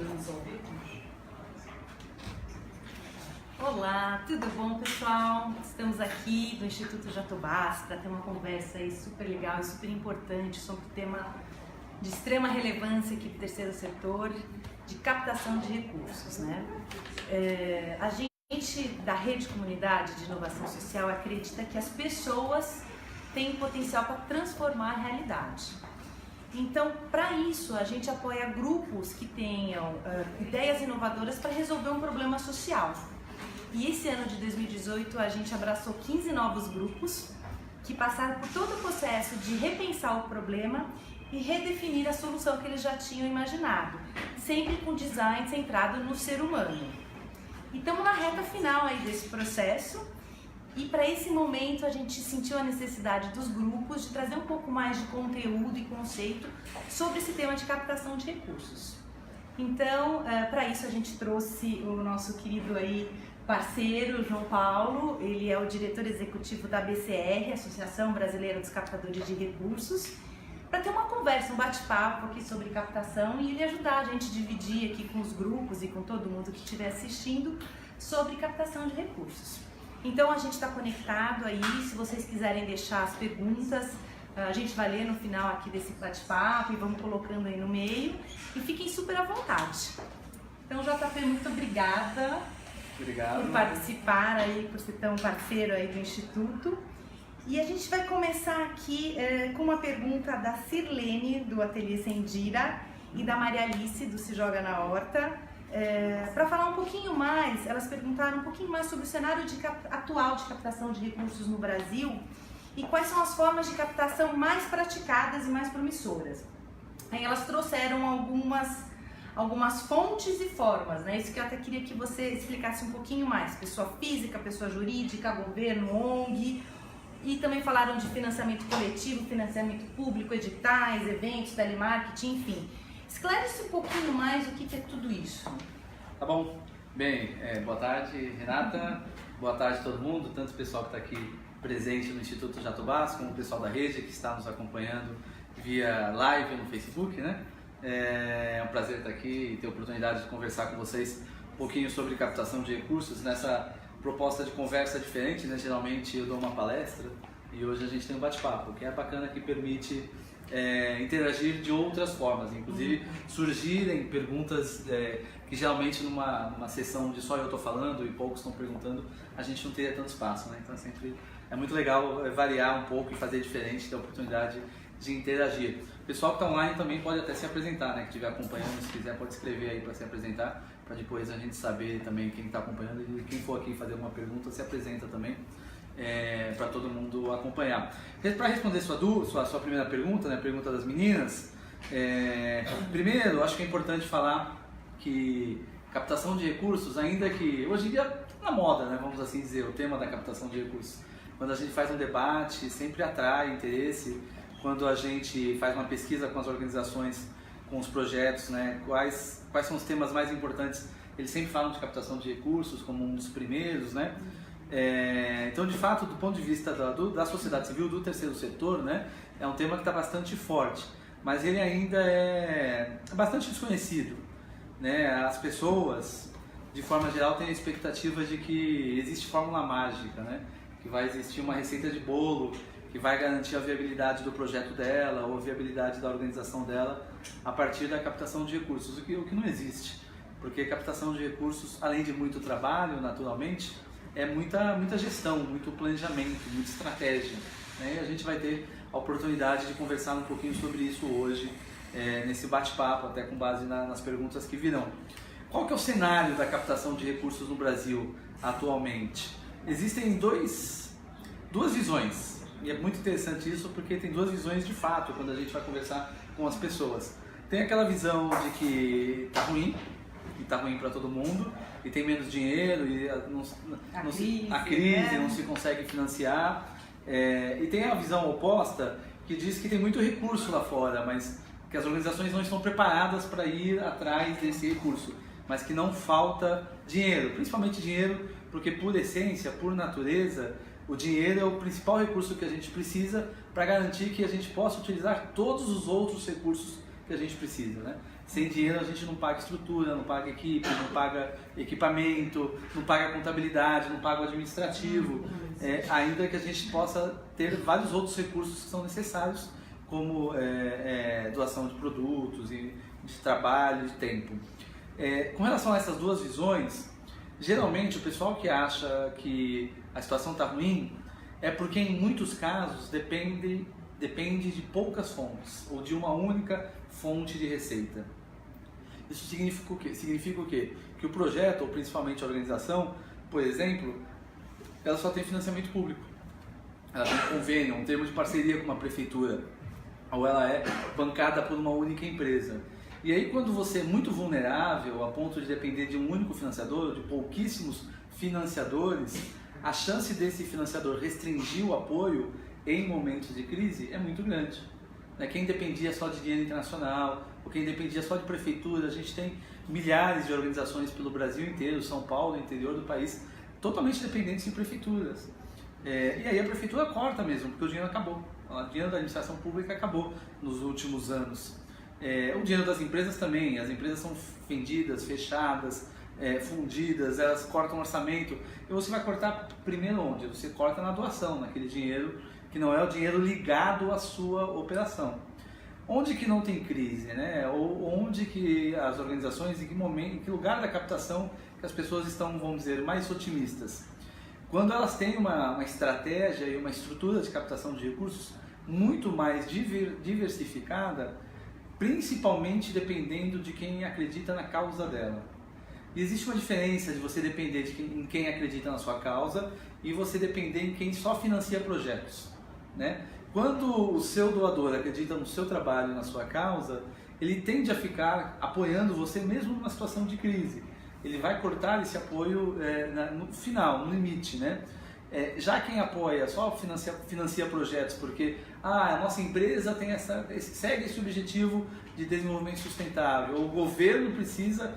Estamos ao vivo? Olá, tudo bom, pessoal? Estamos aqui do Instituto Jatobás para ter uma conversa aí super legal e super importante sobre um tema de extrema relevância aqui para o terceiro setor, de captação de recursos, né? A gente da Rede Comunidade de Inovação Social acredita que as pessoas têm potencial para transformar a realidade. Então, para isso, a gente apoia grupos que tenham ideias inovadoras para resolver um problema social. E esse ano de 2018, a gente abraçou 15 novos grupos que passaram por todo o processo de repensar o problema e redefinir a solução que eles já tinham imaginado, sempre com design centrado no ser humano. E estamos na reta final aí desse processo. E para esse momento a gente sentiu a necessidade dos grupos de trazer um pouco mais de conteúdo e conceito sobre esse tema de captação de recursos. Então, para isso a gente trouxe o nosso querido aí parceiro, João Paulo. Ele é o diretor executivo da ABCR, Associação Brasileira dos Captadores de Recursos, para ter uma conversa, um bate-papo aqui sobre captação e ele ajudar a gente a dividir aqui com os grupos e com todo mundo que estiver assistindo sobre captação de recursos. Então a gente está conectado aí, se vocês quiserem deixar as perguntas, a gente vai ler no final aqui desse bate-papo e vamos colocando aí no meio e fiquem super à vontade. Então JP, muito obrigada por participar aí, por ser tão parceiro aí do Instituto. E a gente vai começar aqui com uma pergunta da Sirlene, do Ateliê Sendira, e da Maria Alice, do Se Joga na Horta. Para falar um pouquinho mais, elas perguntaram um pouquinho mais sobre o cenário atual de captação de recursos no Brasil e quais são as formas de captação mais praticadas e mais promissoras. Aí elas trouxeram algumas fontes e formas, né? Isso que eu até queria que você explicasse um pouquinho mais. Pessoa física, pessoa jurídica, governo, ONG, e também falaram de financiamento coletivo, financiamento público, editais, eventos, telemarketing, enfim. Esclarece um pouquinho mais o que é tudo isso. Tá bom. Bem, boa tarde, Renata. Boa tarde a todo mundo, tanto o pessoal que está aqui presente no Instituto Jatobás, como o pessoal da rede que está nos acompanhando via live no Facebook, né? É um prazer estar aqui e ter a oportunidade de conversar com vocês um pouquinho sobre captação de recursos nessa proposta de conversa diferente, né? Geralmente eu dou uma palestra e hoje a gente tem um bate-papo, que é bacana, que permite interagir de outras formas, inclusive surgirem perguntas que geralmente numa sessão de só eu estou falando e poucos estão perguntando, a gente não teria tanto espaço, né? Então sempre é muito legal variar um pouco e fazer diferente, ter a oportunidade de interagir. O pessoal que está online também pode até se apresentar, né? Que estiver acompanhando, se quiser pode escrever aí para se apresentar, para depois a gente saber também quem está acompanhando e quem for aqui fazer uma pergunta se apresenta também. Para todo mundo acompanhar. Para responder sua primeira pergunta, né, a pergunta das meninas, primeiro acho que é importante falar que captação de recursos, ainda que hoje em dia tá na moda, né, vamos assim dizer, o tema da captação de recursos, quando a gente faz um debate sempre atrai interesse, quando a gente faz uma pesquisa com as organizações, com os projetos, né, quais são os temas mais importantes, eles sempre falam de captação de recursos como um dos primeiros, né? Então, de fato, do ponto de vista da sociedade civil, do terceiro setor, né, é um tema que está bastante forte, mas ele ainda é bastante desconhecido, né? As pessoas, de forma geral, têm a expectativa de que existe fórmula mágica, né? Que vai existir uma receita de bolo que vai garantir a viabilidade do projeto dela ou a viabilidade da organização dela a partir da captação de recursos, o que não existe, porque captação de recursos, além de muito trabalho, naturalmente, é muita gestão, muito planejamento, muita estratégia, né? E a gente vai ter a oportunidade de conversar um pouquinho sobre isso hoje, nesse bate-papo, até com base nas perguntas que virão. Qual que é o cenário da captação de recursos no Brasil atualmente? Existem duas visões, e é muito interessante isso porque tem duas visões de fato quando a gente vai conversar com as pessoas. Tem aquela visão de que está ruim, e está ruim para todo mundo, e tem menos dinheiro, e a crise não se consegue financiar. E tem a visão oposta que diz que tem muito recurso lá fora, mas que as organizações não estão preparadas para ir atrás desse recurso, mas que não falta dinheiro, principalmente dinheiro, porque por essência, por natureza, o dinheiro é o principal recurso que a gente precisa para garantir que a gente possa utilizar todos os outros recursos que que a gente precisa, né? Sem dinheiro a gente não paga estrutura, não paga equipe, não paga equipamento, não paga contabilidade, não paga o administrativo, ainda que a gente possa ter vários outros recursos que são necessários, como doação de produtos, de trabalho, de tempo. Com relação a essas duas visões, geralmente o pessoal que acha que a situação está ruim é porque em muitos casos depende de poucas fontes ou de uma única fonte de receita. Isso significa o quê? Significa o quê? Que o projeto, ou principalmente a organização, por exemplo, ela só tem financiamento público. Ela tem um convênio, um termo de parceria com uma prefeitura, ou ela é bancada por uma única empresa. E aí quando você é muito vulnerável a ponto de depender de um único financiador, de pouquíssimos financiadores, a chance desse financiador restringir o apoio em momentos de crise é muito grande. Quem dependia só de dinheiro internacional, ou quem dependia só de prefeitura, a gente tem milhares de organizações pelo Brasil inteiro, São Paulo, interior do país, totalmente dependentes de prefeituras. E aí a prefeitura corta mesmo, porque o dinheiro acabou. O dinheiro da administração pública acabou nos últimos anos. O dinheiro das empresas também, as empresas são vendidas, fechadas, fundidas, elas cortam o orçamento. E você vai cortar primeiro onde? Você corta na doação, naquele dinheiro que não é o dinheiro ligado à sua operação. Onde que não tem crise, né? Ou onde que as organizações, em que lugar da captação que as pessoas estão, vamos dizer, mais otimistas? Quando elas têm uma estratégia e uma estrutura de captação de recursos muito mais diversificada, principalmente dependendo de quem acredita na causa dela. E existe uma diferença de você depender em quem acredita na sua causa e você depender em quem só financia projetos, né? Quando o seu doador acredita no seu trabalho, na sua causa, ele tende a ficar apoiando você mesmo numa situação de crise. Ele vai cortar esse apoio no final, no limite, né? Já quem apoia só financia projetos porque a nossa empresa tem segue esse objetivo de desenvolvimento sustentável, ou o governo precisa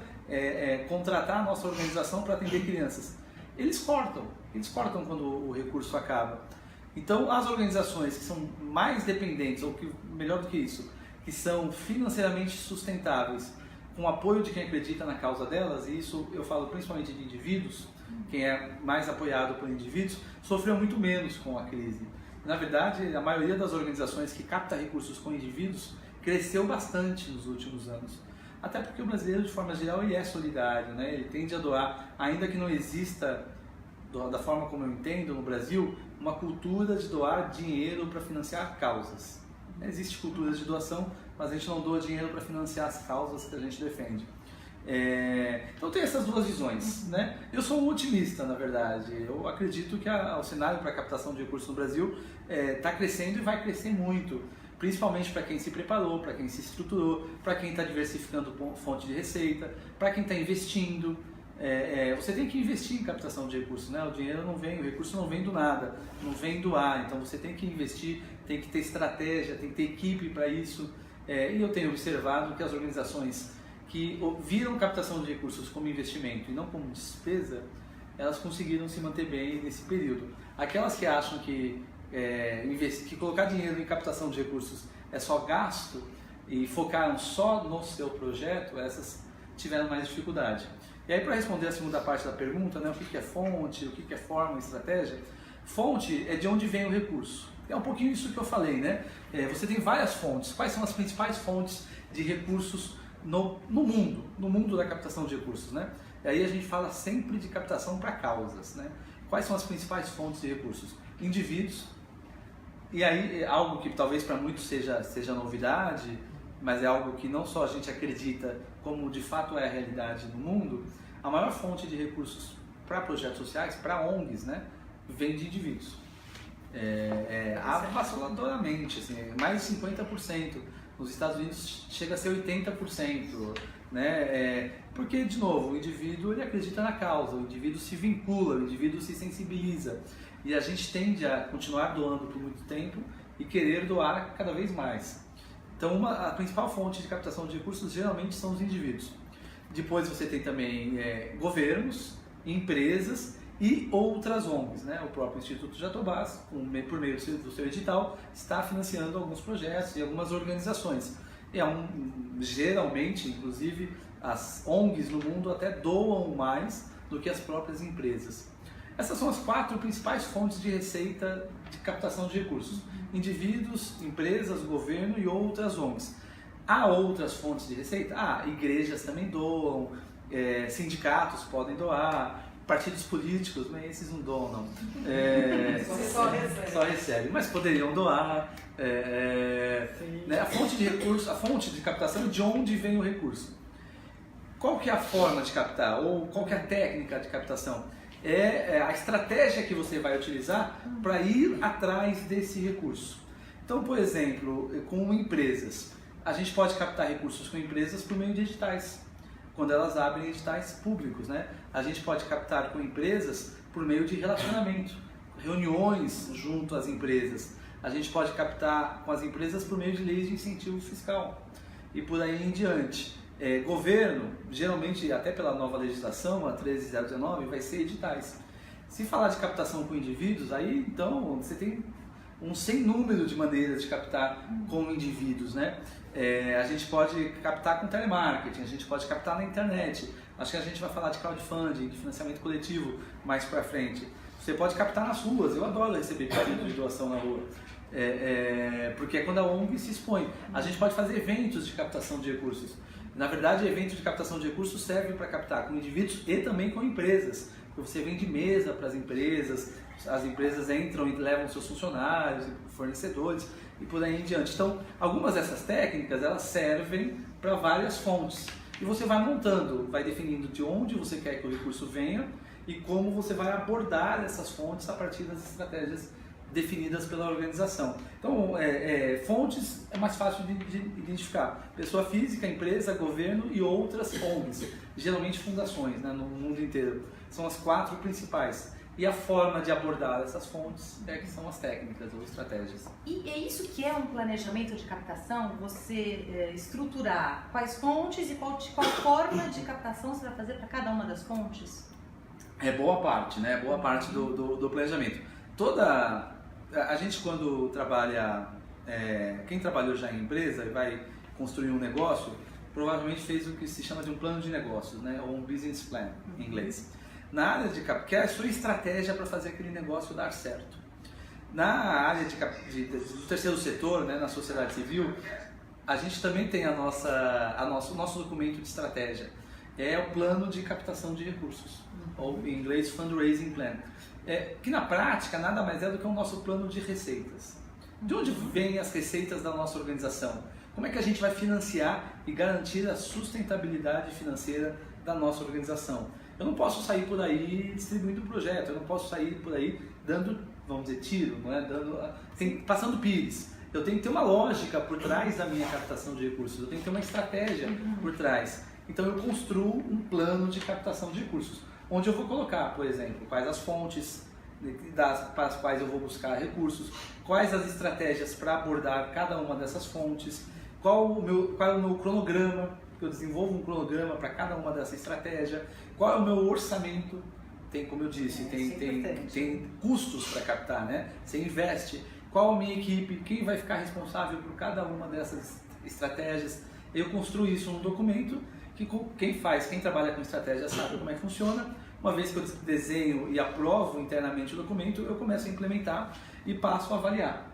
contratar a nossa organização para atender crianças. Eles cortam quando o recurso acaba. Então as organizações que são mais dependentes, ou que, melhor do que isso, que são financeiramente sustentáveis, com o apoio de quem acredita na causa delas, e isso eu falo principalmente de indivíduos, quem é mais apoiado por indivíduos, sofreu muito menos com a crise. Na verdade, a maioria das organizações que capta recursos com indivíduos cresceu bastante nos últimos anos. Até porque o brasileiro, de forma geral, ele é solidário, né? Ele tende a doar, ainda que não exista, da forma como eu entendo, no Brasil, uma cultura de doar dinheiro para financiar causas. Existe cultura de doação, mas a gente não doa dinheiro para financiar as causas que a gente defende. Então tem essas duas visões, né? Eu sou um otimista, na verdade. Eu acredito que o cenário para captação de recursos no Brasil está crescendo e vai crescer muito, principalmente para quem se preparou, para quem se estruturou, para quem está diversificando fonte de receita, para quem está investindo. Você tem que investir em captação de recursos, né? O recurso não vem do nada, não vem do ar. Então você tem que investir, tem que ter estratégia, tem que ter equipe para isso. E eu tenho observado que as organizações que viram captação de recursos como investimento e não como despesa, elas conseguiram se manter bem nesse período. Aquelas que acham que colocar dinheiro em captação de recursos é só gasto e focaram só no seu projeto, essas tiveram mais dificuldade. E aí, para responder a segunda parte da pergunta, né, o que é fonte, o que é forma, estratégia, fonte é de onde vem o recurso. É um pouquinho isso que eu falei, né? Você tem várias fontes. Quais são as principais fontes de recursos no mundo da captação de recursos, né? E aí a gente fala sempre de captação para causas, né? Quais são as principais fontes de recursos? Indivíduos. E aí algo que talvez para muitos seja novidade, mas é algo que não só a gente acredita, como de fato é a realidade no mundo. A maior fonte de recursos para projetos sociais, para ONGs, né, vem de indivíduos. Avassaladoramente, assim, mais de 50%. Nos Estados Unidos chega a ser 80%, né? Porque, de novo, o indivíduo ele acredita na causa, o indivíduo se vincula, o indivíduo se sensibiliza. E a gente tende a continuar doando por muito tempo e querer doar cada vez mais. Então, a principal fonte de captação de recursos geralmente são os indivíduos. Depois você tem também governos, empresas e outras ONGs, né? O próprio Instituto Jatobás, por meio do seu edital, está financiando alguns projetos e algumas organizações. Geralmente, inclusive, as ONGs no mundo até doam mais do que as próprias empresas. Essas são as 4 principais fontes de receita de captação de recursos: indivíduos, empresas, governo e outras ONGs. Há outras fontes de receita? Igrejas também doam, sindicatos podem doar, partidos políticos, mas esses não doam não. Só recebe, mas poderiam doar. Né? A fonte de recurso, a fonte de captação, de onde vem o recurso? Qual que é a forma de captar? Ou qual que é a técnica de captação? É a estratégia que você vai utilizar para ir atrás desse recurso. Então, por exemplo, com empresas, a gente pode captar recursos com empresas por meio de editais, quando elas abrem editais públicos, né? A gente pode captar com empresas por meio de relacionamento, reuniões junto às empresas. A gente pode captar com as empresas por meio de leis de incentivo fiscal e por aí em diante. Governo, geralmente até pela nova legislação, a 13.019, vai ser editais. Se falar de captação com indivíduos, aí então você tem um sem número de maneiras de captar com indivíduos, né? A gente pode captar com telemarketing, a gente pode captar na internet. Acho que a gente vai falar de crowdfunding, de financiamento coletivo mais pra frente. Você pode captar nas ruas, eu adoro receber pedido de doação na rua. Porque é quando a ONG se expõe. A gente pode fazer eventos de captação de recursos. Na verdade, evento de captação de recursos serve para captar com indivíduos e também com empresas. Você vende mesa para as empresas entram e levam seus funcionários, fornecedores e por aí em diante. Então, algumas dessas técnicas, elas servem para várias fontes. E você vai montando, vai definindo de onde você quer que o recurso venha e como você vai abordar essas fontes a partir das estratégias definidas pela organização. Então, fontes é mais fácil de identificar. Pessoa física, empresa, governo e outras ONGs, geralmente fundações, né, no mundo inteiro. São as 4 principais. E a forma de abordar essas fontes que são as técnicas ou estratégias. E é isso que é um planejamento de captação? Você estruturar quais fontes e qual forma de captação você vai fazer para cada uma das fontes? É boa parte, né? Boa parte do planejamento. A gente quando trabalha, quem trabalhou já em empresa e vai construir um negócio, provavelmente fez o que se chama de um plano de negócios, né? Ou um business plan em inglês. Na área de captação, que é a sua estratégia para fazer aquele negócio dar certo. Na área do terceiro setor, né, na sociedade civil, a gente também tem o nosso documento de estratégia. É o plano de captação de recursos, ou em inglês fundraising plan. Que na prática nada mais é do que o nosso plano de receitas. De onde vêm as receitas da nossa organização? Como é que a gente vai financiar e garantir a sustentabilidade financeira da nossa organização? Eu não posso sair por aí distribuindo projeto, eu não posso sair por aí dando, vamos dizer, tiro, não é? Passando pires. Eu tenho que ter uma lógica por trás da minha captação de recursos, eu tenho que ter uma estratégia por trás. Então eu construo um plano de captação de recursos, onde eu vou colocar, por exemplo, quais as fontes para as quais eu vou buscar recursos, quais as estratégias para abordar cada uma dessas fontes, qual é o meu cronograma, eu desenvolvo um cronograma para cada uma dessa estratégia, qual é o meu orçamento, tem, como eu disse, tem custos para captar, né? Você investe, qual a minha equipe, quem vai ficar responsável por cada uma dessas estratégias. Eu construo isso num documento que quem trabalha com estratégia sabe como é que funciona. Uma vez que eu desenho e aprovo internamente o documento, eu começo a implementar e passo a avaliar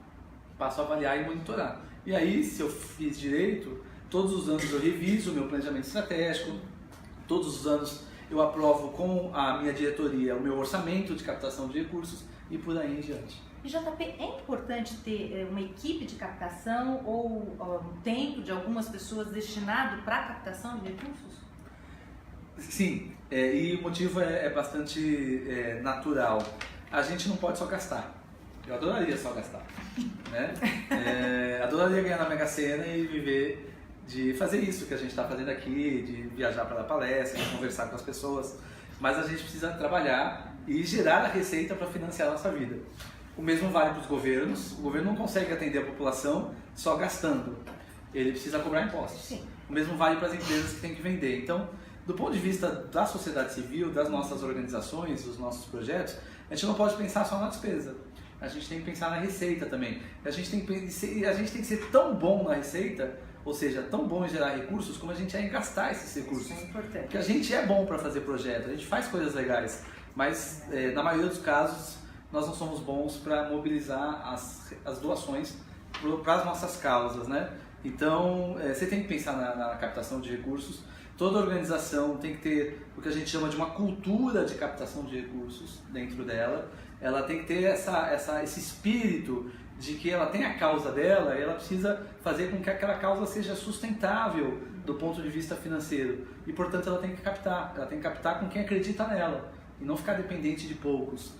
e monitorar. E aí, se eu fiz direito, todos os anos eu reviso o meu planejamento estratégico, todos os anos eu aprovo com a minha diretoria o meu orçamento de captação de recursos e por aí em diante. E JP, é importante ter uma equipe de captação ou um tempo de algumas pessoas destinado para a captação de recursos? Sim, e o motivo é bastante natural. A gente não pode só gastar. Eu adoraria só gastar, né? Adoraria ganhar na Mega Sena e viver de fazer isso que a gente está fazendo aqui, de viajar para dar palestra, de conversar com as pessoas, mas a gente precisa trabalhar e gerar a receita para financiar a nossa vida. O mesmo vale para os governos. O governo não consegue atender a população só gastando, ele precisa cobrar impostos. Sim. O mesmo vale para as empresas que têm que vender. Então, do ponto de vista da sociedade civil, das nossas organizações, dos nossos projetos, a gente não pode pensar só na despesa. A gente tem que pensar na receita também. A gente tem que ser tão bom na receita, Ou seja, tão bom em gerar recursos como a gente é em gastar esses recursos. Isso é importante. Porque a gente é bom para fazer projeto, a gente faz coisas legais, mas na maioria dos casos nós não somos bons para mobilizar as doações para as nossas causas, né? Então, você tem que pensar na captação de recursos. Toda organização tem que ter o que a gente chama de uma cultura de captação de recursos dentro dela. Ela tem que ter esse espírito de que ela tem a causa dela e ela precisa fazer com que aquela causa seja sustentável do ponto de vista financeiro. E, portanto, ela tem que captar com quem acredita nela e não ficar dependente de poucos.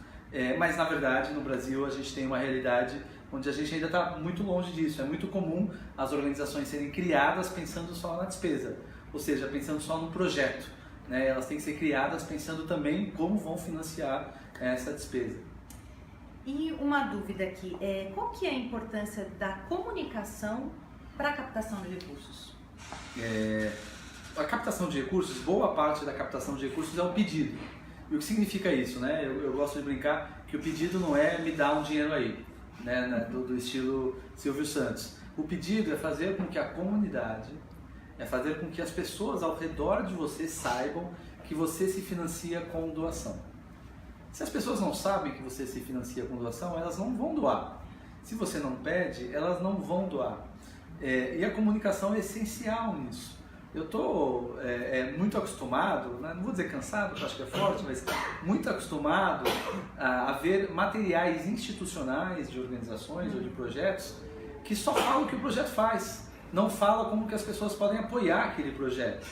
Mas, na verdade, no Brasil, a gente tem uma realidade onde a gente ainda está muito longe disso. É muito comum as organizações serem criadas pensando só na despesa, ou seja, pensando só no projeto, né? Elas têm que ser criadas pensando também em como vão financiar essa despesa. E uma dúvida aqui, qual que é a importância da comunicação para a captação de recursos? A captação de recursos, boa parte da captação de recursos é o pedido. E o que significa isso, né? Eu gosto de brincar que o pedido não é me dar um dinheiro aí, né? Do estilo Silvio Santos. O pedido é fazer com que a comunidade, fazer com que as pessoas ao redor de você saibam que você se financia com doação. Se as pessoas não sabem que você se financia com doação, elas não vão doar. Se você não pede, elas não vão doar. E a comunicação é essencial nisso. Eu estou muito acostumado, né? Não vou dizer cansado, porque acho que é forte, mas muito acostumado a ver materiais institucionais de organizações ou de projetos que só falam o que o projeto faz, não fala como que as pessoas podem apoiar aquele projeto,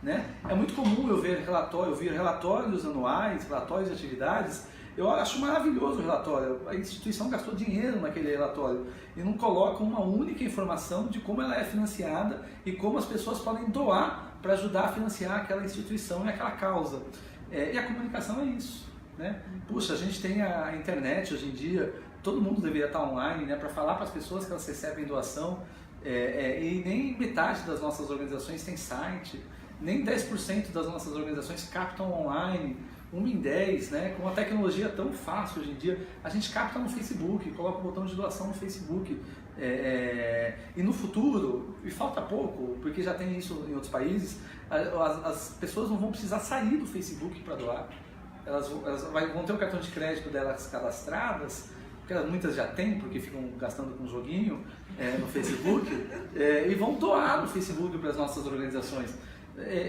né? É muito comum eu ver relatórios anuais, relatórios de atividades. Eu acho maravilhoso o relatório, a instituição gastou dinheiro naquele relatório e não coloca uma única informação de como ela é financiada e como as pessoas podem doar para ajudar a financiar aquela instituição e aquela causa. E a comunicação é isso, né? Puxa, a gente tem a internet hoje em dia, todo mundo deveria estar online, né, para falar para as pessoas que elas recebem doação, e nem metade das nossas organizações tem site, nem 10% das nossas organizações captam online. 1 em 10, né? Com uma tecnologia tão fácil hoje em dia, a gente capta no Facebook, coloca o botão de doação no Facebook. E no futuro, e falta pouco, porque já tem isso em outros países, as pessoas não vão precisar sair do Facebook para doar. Elas vão ter o cartão de crédito delas cadastradas, porque muitas já têm, porque ficam gastando com um joguinho no Facebook, e vão doar no Facebook para as nossas organizações.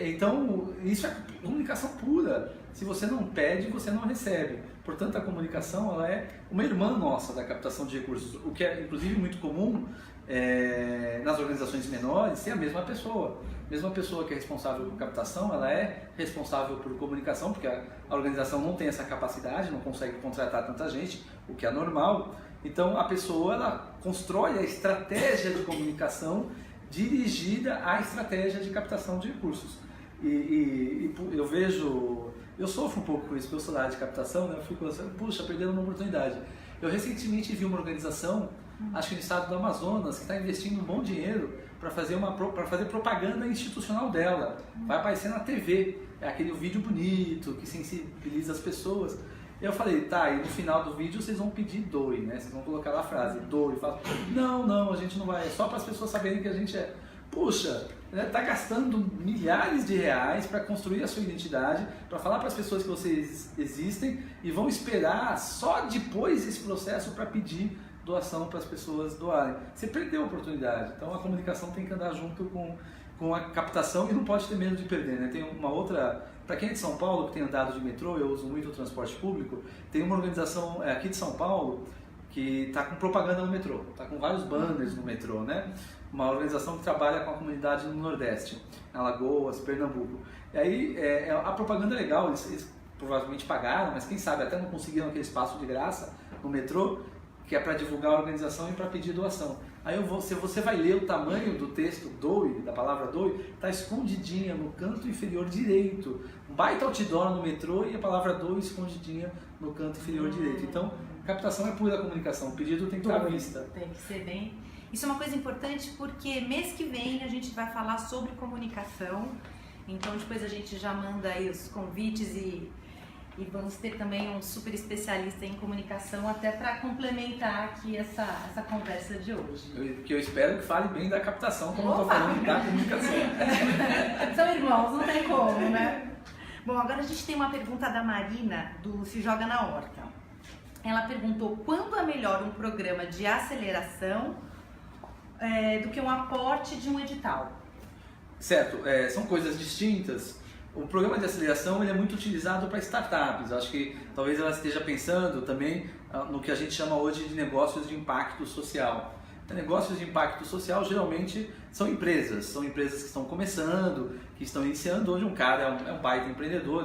Então, isso é comunicação pura. Se você não pede, você não recebe. Portanto, a comunicação ela é uma irmã nossa da captação de recursos, o que é inclusive muito comum nas organizações menores, ser a mesma pessoa. A mesma pessoa que é responsável por captação, ela é responsável por comunicação, porque a organização não tem essa capacidade, não consegue contratar tanta gente, o que é normal. Então, a pessoa ela constrói a estratégia de comunicação dirigida à estratégia de captação de recursos. E eu sofro um pouco com isso, porque eu sou da área de captação, né? Eu fico pensando, puxa, perdendo uma oportunidade. Eu recentemente vi uma organização, acho que no estado do Amazonas, que está investindo um bom dinheiro para fazer propaganda institucional dela. Vai aparecer na TV, é aquele vídeo bonito, que sensibiliza as pessoas. Eu falei, tá, e no final do vídeo vocês vão pedir doe, né? Vocês vão colocar lá a frase, doe. Não, a gente não vai, é só para as pessoas saberem que a gente é. Puxa, tá gastando milhares de reais para construir a sua identidade, para falar para as pessoas que vocês existem e vão esperar só depois desse processo para pedir doação para as pessoas doarem. Você perdeu a oportunidade. Então a comunicação tem que andar junto com a captação e não pode ter medo de perder, né? Tem uma outra, para quem é de São Paulo, que tem andado de metrô, eu uso muito o transporte público, tem uma organização aqui de São Paulo que está com propaganda no metrô, está com vários banners no metrô, né? Uma organização que trabalha com a comunidade no Nordeste, Alagoas, Pernambuco. E aí a propaganda é legal, eles provavelmente pagaram, mas quem sabe até não conseguiram aquele espaço de graça no metrô, que é para divulgar a organização e para pedir doação. Aí se você vai ler o tamanho do texto doe, da palavra doe, está escondidinha no canto inferior direito. Um baita outdoor no metrô e a palavra doe escondidinha no canto inferior direito. Então, captação é pura comunicação, o pedido tem que estar à vista. Tem que ser bem... Isso é uma coisa importante porque mês que vem a gente vai falar sobre comunicação, então depois a gente já manda aí os convites e E vamos ter também um super especialista em comunicação até para complementar aqui essa conversa de hoje. Que eu espero que fale bem da captação, como eu estou falando da comunicação. São irmãos, não tem como, né? Bom, agora a gente tem uma pergunta da Marina, do Se Joga na Horta. Ela perguntou quando é melhor um programa de aceleração do que um aporte de um edital? Certo, são coisas distintas. O programa de aceleração ele é muito utilizado para startups. Acho que talvez ela esteja pensando também no que a gente chama hoje de negócios de impacto social. Negócios de impacto social geralmente são empresas que estão começando, que estão iniciando, onde um cara é um baita empreendedor,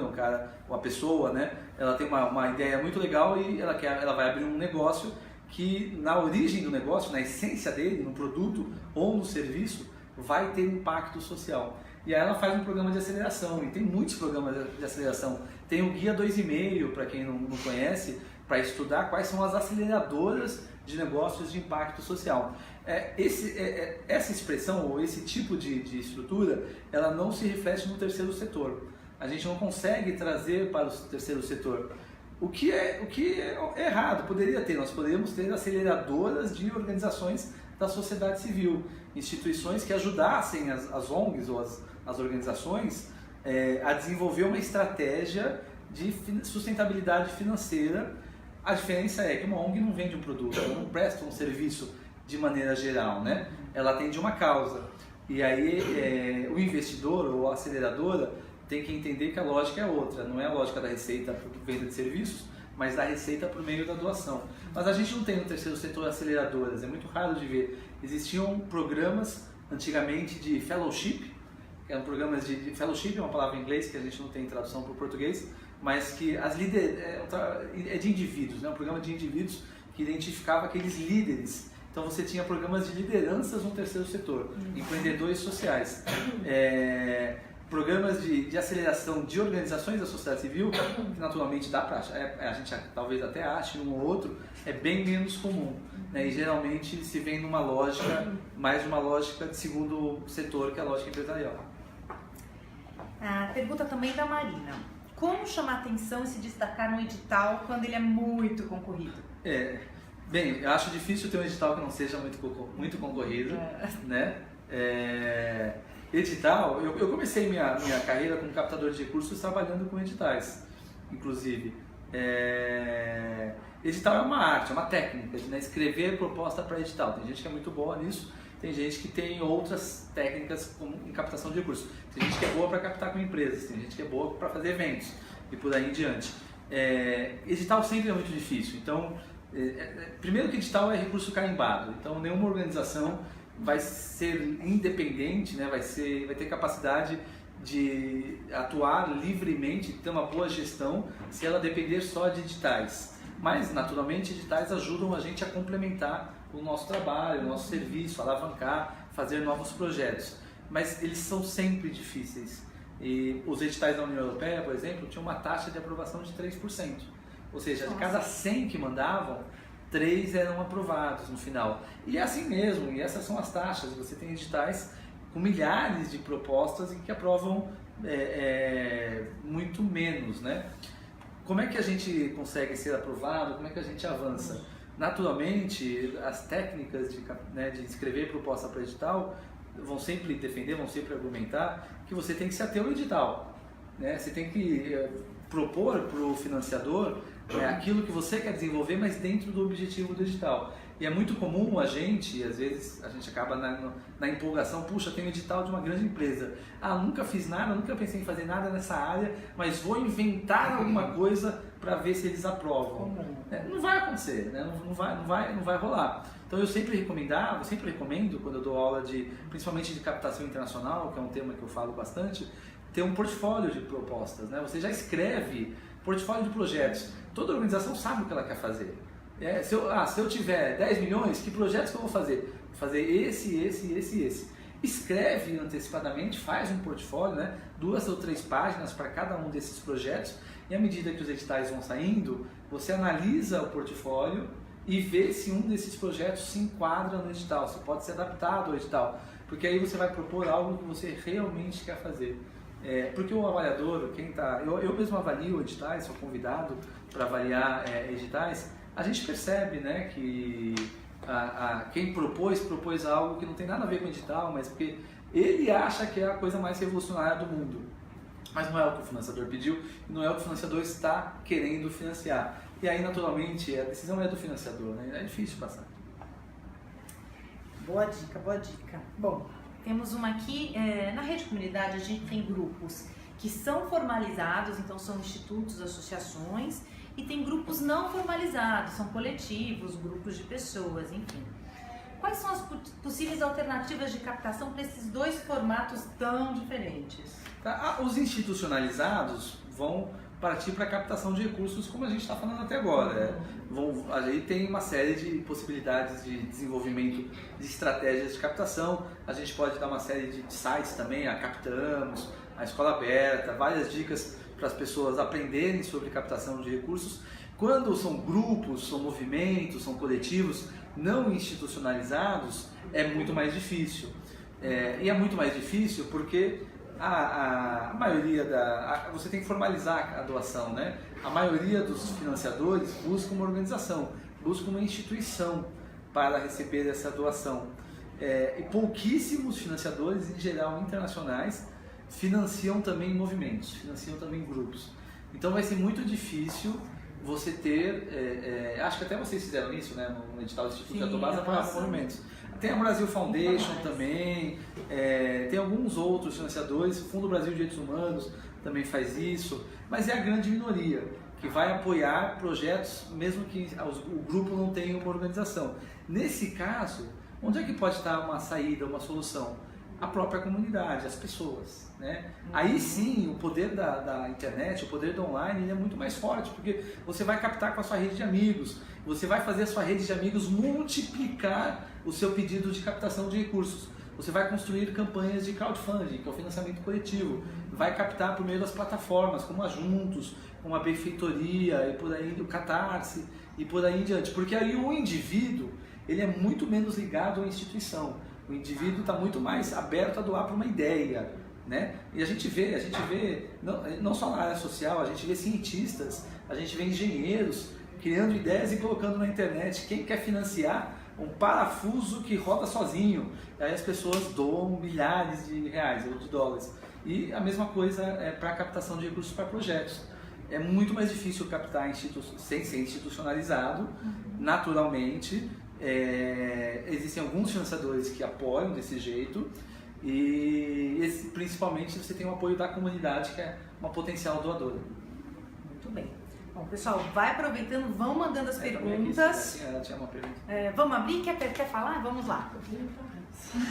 uma pessoa, né? Ela tem uma ideia muito legal e ela vai abrir um negócio que na origem do negócio, na essência dele, no produto ou no serviço, vai ter impacto social. E aí ela faz um programa de aceleração, e tem muitos programas de aceleração. Tem o Guia 2,5, para quem não conhece, para estudar quais são as aceleradoras de negócios de impacto social. Essa expressão, ou esse tipo de estrutura, ela não se reflete no terceiro setor. A gente não consegue trazer para o terceiro setor. O que é errado, nós poderíamos ter aceleradoras de organizações da sociedade civil, instituições que ajudassem as ONGs ou as organizações a desenvolver uma estratégia de sustentabilidade financeira. A diferença é que uma ONG não vende um produto, ela não presta um serviço de maneira geral, né? Ela atende uma causa. E aí o investidor ou a aceleradora tem que entender que a lógica é outra, não é a lógica da receita por venda de serviços, mas da receita por meio da doação. Mas a gente não tem no terceiro setor aceleradoras, é muito raro de ver. Existiam programas antigamente de fellowship, que eram programas de fellowship, é uma palavra em inglês que a gente não tem tradução para o português, mas que é de indivíduos, né? Um programa de indivíduos que identificava aqueles líderes. Então você tinha programas de lideranças no terceiro setor, empreendedores sociais. Programas de aceleração de organizações da sociedade civil, que naturalmente dá para a gente talvez até ache um ou outro, é bem menos comum, né? E geralmente se vem numa lógica, mais uma lógica de segundo setor, que é a lógica empresarial. A pergunta também da Marina. Como chamar atenção e se destacar no edital quando ele é muito concorrido? Bem, eu acho difícil ter um edital que não seja muito concorrido, né? Edital, eu comecei minha carreira como captador de recursos trabalhando com editais, inclusive. Edital é uma arte, é uma técnica, né? Escrever proposta para edital. Tem gente que é muito boa nisso, tem gente que tem outras técnicas em captação de recursos. Tem gente que é boa para captar com empresas, tem gente que é boa para fazer eventos e por aí em diante. Edital sempre é muito difícil, então, primeiro que edital é recurso carimbado, então nenhuma organização vai ser independente, né? Vai ter capacidade de atuar livremente, ter uma boa gestão, se ela depender só de editais. Mas, naturalmente, editais ajudam a gente a complementar o nosso trabalho, o nosso serviço, alavancar, fazer novos projetos. Mas eles são sempre difíceis. E os editais da União Europeia, por exemplo, tinham uma taxa de aprovação de 3%. Ou seja, de cada 100 que mandavam, 3 eram aprovados no final. E é assim mesmo, e essas são as taxas. Você tem editais com milhares de propostas e que aprovam muito menos, né? Como é que a gente consegue ser aprovado? Como é que a gente avança? Naturalmente, as técnicas de escrever proposta para edital vão sempre defender, vão sempre argumentar que você tem que se ater ao edital, né? Você tem que propor para o financiador aquilo que você quer desenvolver, mas dentro do objetivo do edital. E é muito comum às vezes a gente acaba na empolgação, puxa, tem um edital de uma grande empresa. Nunca fiz nada, nunca pensei em fazer nada nessa área, mas vou inventar alguma coisa para ver se eles aprovam. Não vai acontecer, né? Não vai rolar. Então eu sempre recomendo, quando eu dou aula principalmente de captação internacional, que é um tema que eu falo bastante, ter um portfólio de propostas, né? Você já escreve portfólio de projetos. Toda organização sabe o que ela quer fazer. Se eu tiver 10 milhões, que projetos que eu vou fazer? Vou fazer esse. Escreve antecipadamente, faz um portfólio, né? 2 ou 3 páginas para cada um desses projetos, e à medida que os editais vão saindo, você analisa o portfólio e vê se um desses projetos se enquadra no edital, se pode ser adaptado ao edital, porque aí você vai propor algo que você realmente quer fazer. Porque o avaliador, eu mesmo avalio editais, sou convidado para avaliar editais, a gente percebe, né, que quem propôs algo que não tem nada a ver com o edital, mas porque ele acha que é a coisa mais revolucionária do mundo. Mas não é o que o financiador pediu, não é o que o financiador está querendo financiar. E aí, naturalmente, a decisão é do financiador, né? É difícil passar. Boa dica, boa dica. Bom, temos uma aqui, na rede comunidade a gente tem grupos que são formalizados, então são institutos, associações, e tem grupos não formalizados, são coletivos, grupos de pessoas, enfim. Quais são as possíveis alternativas de captação para esses dois formatos tão diferentes? Os institucionalizados vão partir para a captação de recursos, como a gente está falando até agora. Aí tem uma série de possibilidades de desenvolvimento de estratégias de captação. A gente pode dar uma série de sites também, a Captamos, a Escola Aberta, várias dicas para as pessoas aprenderem sobre captação de recursos. Quando são grupos, são movimentos, são coletivos não institucionalizados, é muito mais difícil. E é muito mais difícil porque a maioria você tem que formalizar a doação, né? A maioria dos financiadores busca uma organização, busca uma instituição para receber essa doação. E pouquíssimos financiadores, em geral internacionais, financiam também movimentos, financiam também grupos. Então vai ser muito difícil você ter, acho que até vocês fizeram isso, né, no edital do Instituto Jatobás, para movimentos. Tem a Brasil Foundation também, tem alguns outros financiadores, o Fundo Brasil de Direitos Humanos também faz isso, mas é a grande minoria que vai apoiar projetos mesmo que o grupo não tenha uma organização. Nesse caso, onde é que pode estar uma saída, uma solução? A própria comunidade, as pessoas, né? Aí sim, o poder da internet, o poder do online, ele é muito mais forte, porque você vai captar com a sua rede de amigos, você vai fazer a sua rede de amigos multiplicar o seu pedido de captação de recursos. Você vai construir campanhas de crowdfunding, que é o financiamento coletivo, vai captar por meio das plataformas, como a Juntos, como a Benfeitoria, e por aí o Catarse, e por aí em diante, porque aí o indivíduo, ele é muito menos ligado à instituição. O indivíduo está muito mais aberto a doar para uma ideia, né? E a gente vê não só na área social, a gente vê cientistas, a gente vê engenheiros criando ideias e colocando na internet quem quer financiar um parafuso que roda sozinho. Aí as pessoas doam milhares de reais ou de dólares. E a mesma coisa é para a captação de recursos para projetos. É muito mais difícil captar sem ser institucionalizado, naturalmente. Existem alguns financiadores que apoiam desse jeito e principalmente você tem o apoio da comunidade, que é uma potencial doadora. Muito bem. Bom, pessoal, vai aproveitando, vão mandando as perguntas. Ela tinha uma pergunta. Vamos abrir? Quer falar? Vale?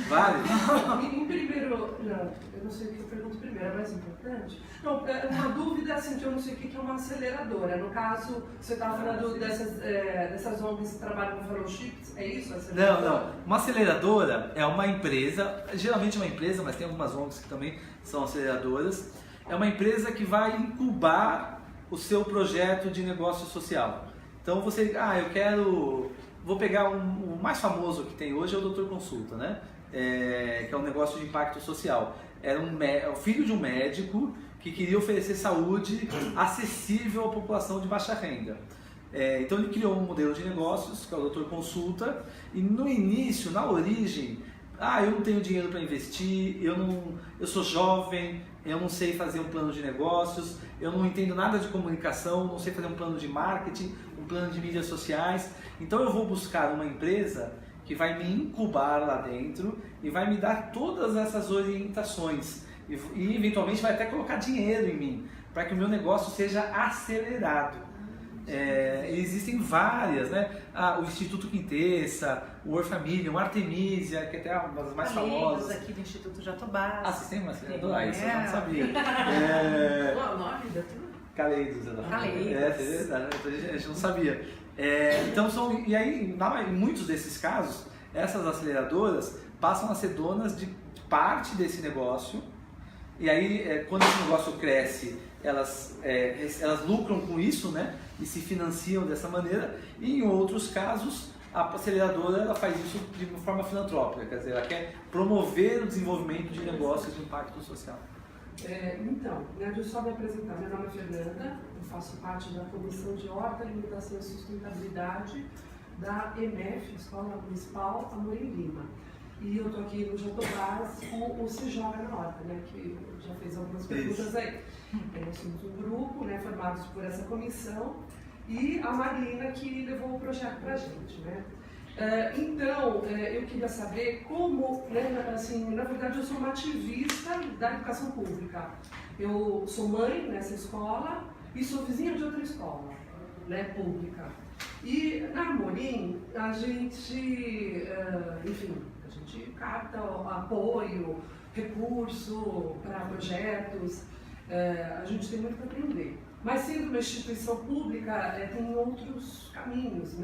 Vale? Em primeiro, eu não sei o que eu pergunto primeiro, é mais importante? Não, uma dúvida assim, que eu não sei o que é uma aceleradora. No caso, você estava falando dessas ONGs que trabalham com fellowships, é isso? Não. Uma aceleradora é uma empresa, geralmente é uma empresa, mas tem algumas ONGs que também são aceleradoras. É uma empresa que vai incubar o seu projeto de negócio social. Então você, vou pegar o mais famoso que tem hoje, é o Doutor Consulta, né? Que é um negócio de impacto social. Era o filho de um médico que queria oferecer saúde acessível à população de baixa renda. Então ele criou um modelo de negócios, que é o Doutor Consulta, e no início, na origem, eu não tenho dinheiro para investir, eu sou jovem, eu não sei fazer um plano de negócios, eu não entendo nada de comunicação, não sei fazer um plano de marketing, um plano de mídias sociais. Então eu vou buscar uma empresa que vai me incubar lá dentro e vai me dar todas essas orientações e eventualmente vai até colocar dinheiro em mim para que o meu negócio seja acelerado. Existem várias, né? O Instituto Quintessa, o Orfamília, o Artemisia, que é até uma das mais famosas. Aqui do Instituto Jatobás. Vocês têm uma aceleradora? Isso eu não sabia. Qual o nome da turma? Caleidos. Caleidos. A gente não sabia. E aí, em muitos desses casos, essas aceleradoras passam a ser donas de parte desse negócio. E aí, quando esse negócio cresce, elas lucram com isso, né? E se financiam dessa maneira. E em outros casos, a aceleradora ela faz isso de uma forma filantrópica, quer dizer, ela quer promover o desenvolvimento de negócios de impacto social. Então, deixa eu só me apresentar. Meu nome é Fernanda, eu faço parte da Comissão de Horta, Alimentação e Sustentabilidade da EMEF, Escola Municipal Amorim Lima. E eu estou aqui no Jatobás com o Se Joga na Horta, que já fez algumas perguntas aí. Nós somos um grupo, formados por essa comissão, e a Marina que levou o projeto para a gente. Então, eu queria saber como, na verdade eu sou uma ativista da educação pública. Eu sou mãe nessa escola e sou vizinha de outra escola, pública. E na Amorim, a gente, a gente capta apoio, recurso para projetos, a gente tem muito para aprender. Mas sendo uma instituição pública, tem outros caminhos,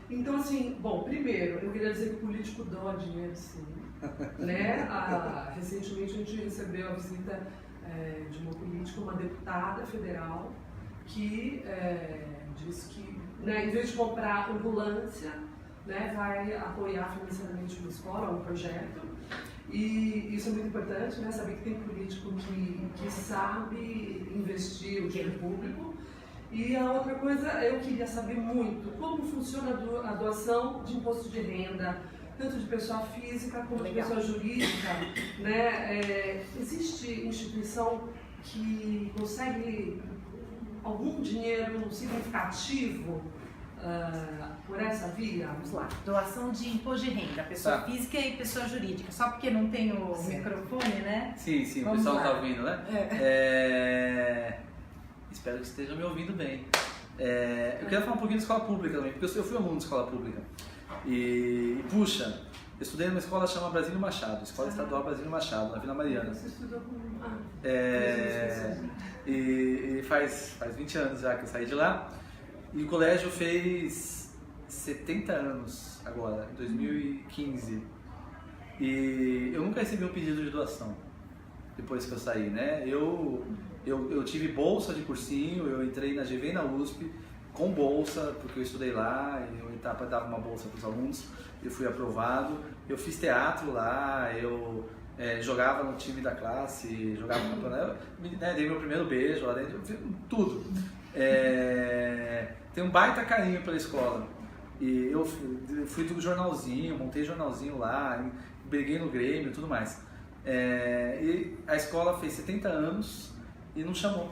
Então, assim, primeiro, eu queria dizer que o político doa dinheiro, sim. Recentemente a gente recebeu a visita de uma política, uma deputada federal, que disse que, em vez de comprar ambulância, vai apoiar financeiramente uma escola, um projeto. E isso é muito importante, saber que tem político que sabe investir o dinheiro público. E a outra coisa, eu queria saber muito como funciona a doação de imposto de renda, tanto de pessoa física como de pessoa jurídica. Existe instituição que consegue algum dinheiro significativo por essa via? Vamos lá, doação de imposto de renda, pessoa física e pessoa jurídica, só porque não tem o microfone, Sim, o pessoal não está ouvindo, Espero que estejam me ouvindo bem. Eu queria falar um pouquinho de escola pública também, porque eu fui aluno de escola pública. E puxa, eu estudei numa escola chamada Brasílio Machado, Escola Estadual Brasílio Machado, na Vila Mariana. Você estudou com... E faz 20 anos já que eu saí de lá. E o colégio fez 70 anos agora, em 2015. E eu nunca recebi um pedido de doação depois que eu saí, Eu tive bolsa de cursinho, eu entrei na GV e na USP com bolsa, porque eu estudei lá, e eu dava uma bolsa para os alunos, eu fui aprovado. Eu fiz teatro lá, eu jogava no time da classe, jogava no campeonato, dei meu primeiro beijo lá dentro, tudo. Tenho um baita carinho pela escola. E eu fui do jornalzinho, montei jornalzinho lá, briguei no Grêmio e tudo mais. E a escola fez 70 anos e não chamou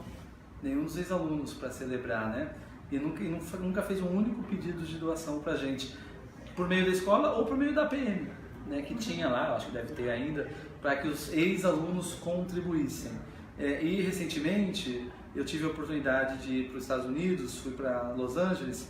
nenhum dos ex-alunos para celebrar, E nunca fez um único pedido de doação para a gente, por meio da escola ou por meio da PM, que tinha lá, acho que deve ter ainda, para que os ex-alunos contribuíssem. E recentemente eu tive a oportunidade de ir para os Estados Unidos, fui para Los Angeles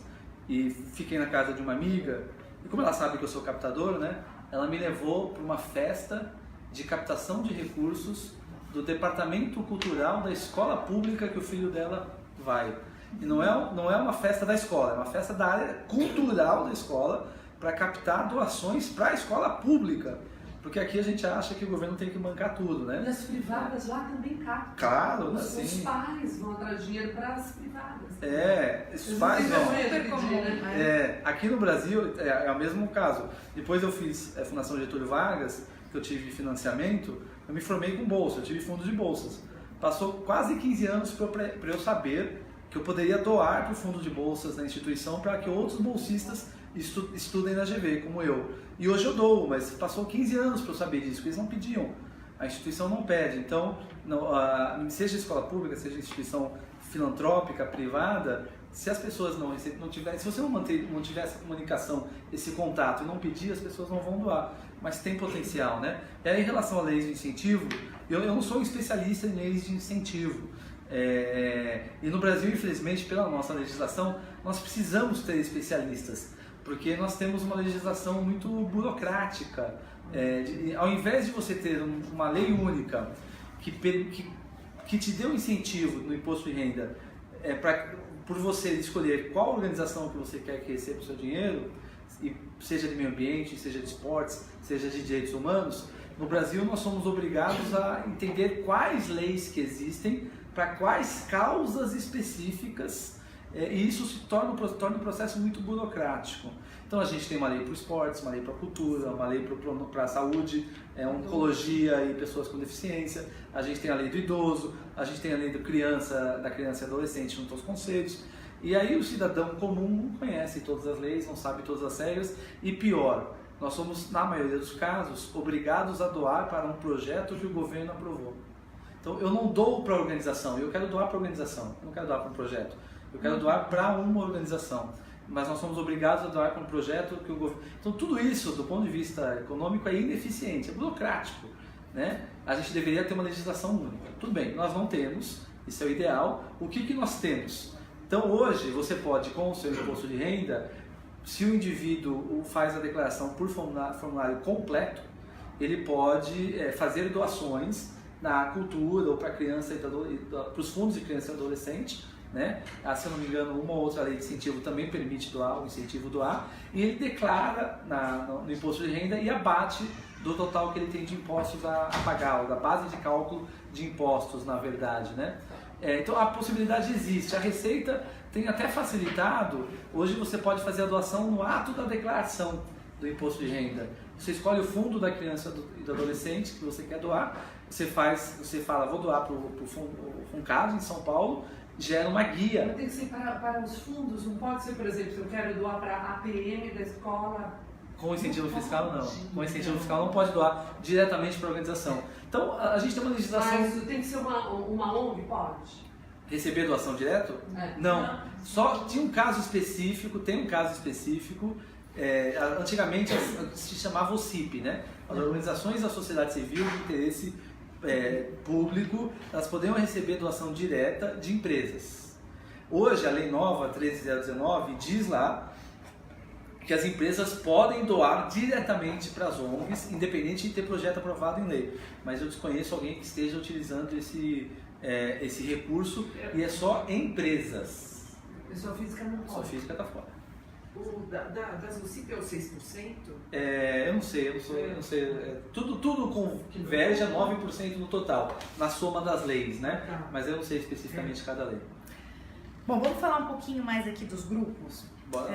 e fiquei na casa de uma amiga, e como ela sabe que eu sou captador, ela me levou para uma festa de captação de recursos do departamento cultural da escola pública que o filho dela vai. E não é uma festa da escola, é uma festa da área cultural da escola para captar doações para a escola pública. Porque aqui a gente acha que o governo tem que bancar tudo, E as privadas lá também captam. Claro, os pais vão atrás de dinheiro para as privadas. Os pais vão. Aqui no Brasil é o mesmo caso. Depois eu fiz a Fundação Getúlio Vargas, que eu tive financiamento, eu me formei com bolsa, eu tive fundo de bolsas. Passou quase 15 anos para eu saber que eu poderia doar para o fundo de bolsas da instituição para que outros bolsistas estudem na GV, como eu. E hoje eu dou, mas passou 15 anos para eu saber disso, porque eles não pediam. A instituição não pede. Então, seja escola pública, seja instituição filantrópica, privada, se as pessoas não tiverem, se você não tiver essa comunicação, esse contato e não pedir, as pessoas não vão doar. Mas tem potencial, E aí, em relação a leis de incentivo, eu não sou um especialista em leis de incentivo. E no Brasil, infelizmente, pela nossa legislação, nós precisamos ter especialistas, porque nós temos uma legislação muito burocrática. Ao invés de você ter uma lei única que te dê um incentivo no imposto de renda por você escolher qual organização que você quer que receba o seu dinheiro, seja de meio ambiente, seja de esportes, seja de direitos humanos, no Brasil nós somos obrigados a entender quais leis que existem para quais causas específicas e isso se torna um processo muito burocrático. Então a gente tem uma lei para o esportes, uma lei para a cultura, uma lei para a saúde, oncologia e pessoas com deficiência, a gente tem a lei do idoso, a gente tem a lei da criança e adolescente junto aos conselhos, e aí o cidadão comum não conhece todas as leis, não sabe todas as regras, e pior, nós somos, na maioria dos casos, obrigados a doar para um projeto que o governo aprovou. Então eu não dou para a organização, eu quero doar para a organização, eu não quero doar para um projeto, eu quero doar para uma organização. Mas nós somos obrigados a doar para um projeto que o governo... Então tudo isso, do ponto de vista econômico, é ineficiente, é burocrático, né? A gente deveria ter uma legislação única. Tudo bem, nós não temos, isso é o ideal. O que nós temos? Então hoje você pode, com o seu imposto de renda, se o indivíduo faz a declaração por formulário completo, ele pode fazer doações na cultura ou para criança para os fundos de criança e adolescente, né? Se eu não me engano, uma ou outra lei de incentivo também permite doar, o incentivo doar, e ele declara no imposto de renda e abate do total que ele tem de impostos a pagar, ou da base de cálculo de impostos, na verdade, né? Então a possibilidade existe, a Receita tem até facilitado, hoje você pode fazer a doação no ato da declaração do imposto de renda. Você escolhe o fundo da criança e do adolescente que você quer doar, você fala, vou doar para o Funcad em São Paulo, gera uma guia. Mas tem que ser para os fundos, não pode ser, por exemplo, se eu quero doar para a APM da escola. Com incentivo fiscal, não. Com incentivo fiscal não pode doar diretamente para a organização. Então, a gente tem uma legislação... Mas tem que ser uma ONG, pode? Receber doação direto? Não. Só tinha um caso específico, tem um caso específico, antigamente se chamava OCIP, né? As organizações da sociedade civil de interesse público, elas poderiam receber doação direta de empresas. Hoje, a lei nova 13.019 diz lá que as empresas podem doar diretamente para as ONGs, independente de ter projeto aprovado em lei. Mas eu desconheço alguém que esteja utilizando esse recurso e é só empresas. Pessoa física não pode. Pessoa física está fora. Das UCIP é o 6%? Eu não sei. Tudo converge a 9% no total, na soma das leis, né? Tá. Mas eu não sei especificamente cada lei. Bom, vamos falar um pouquinho mais aqui dos grupos. Bora.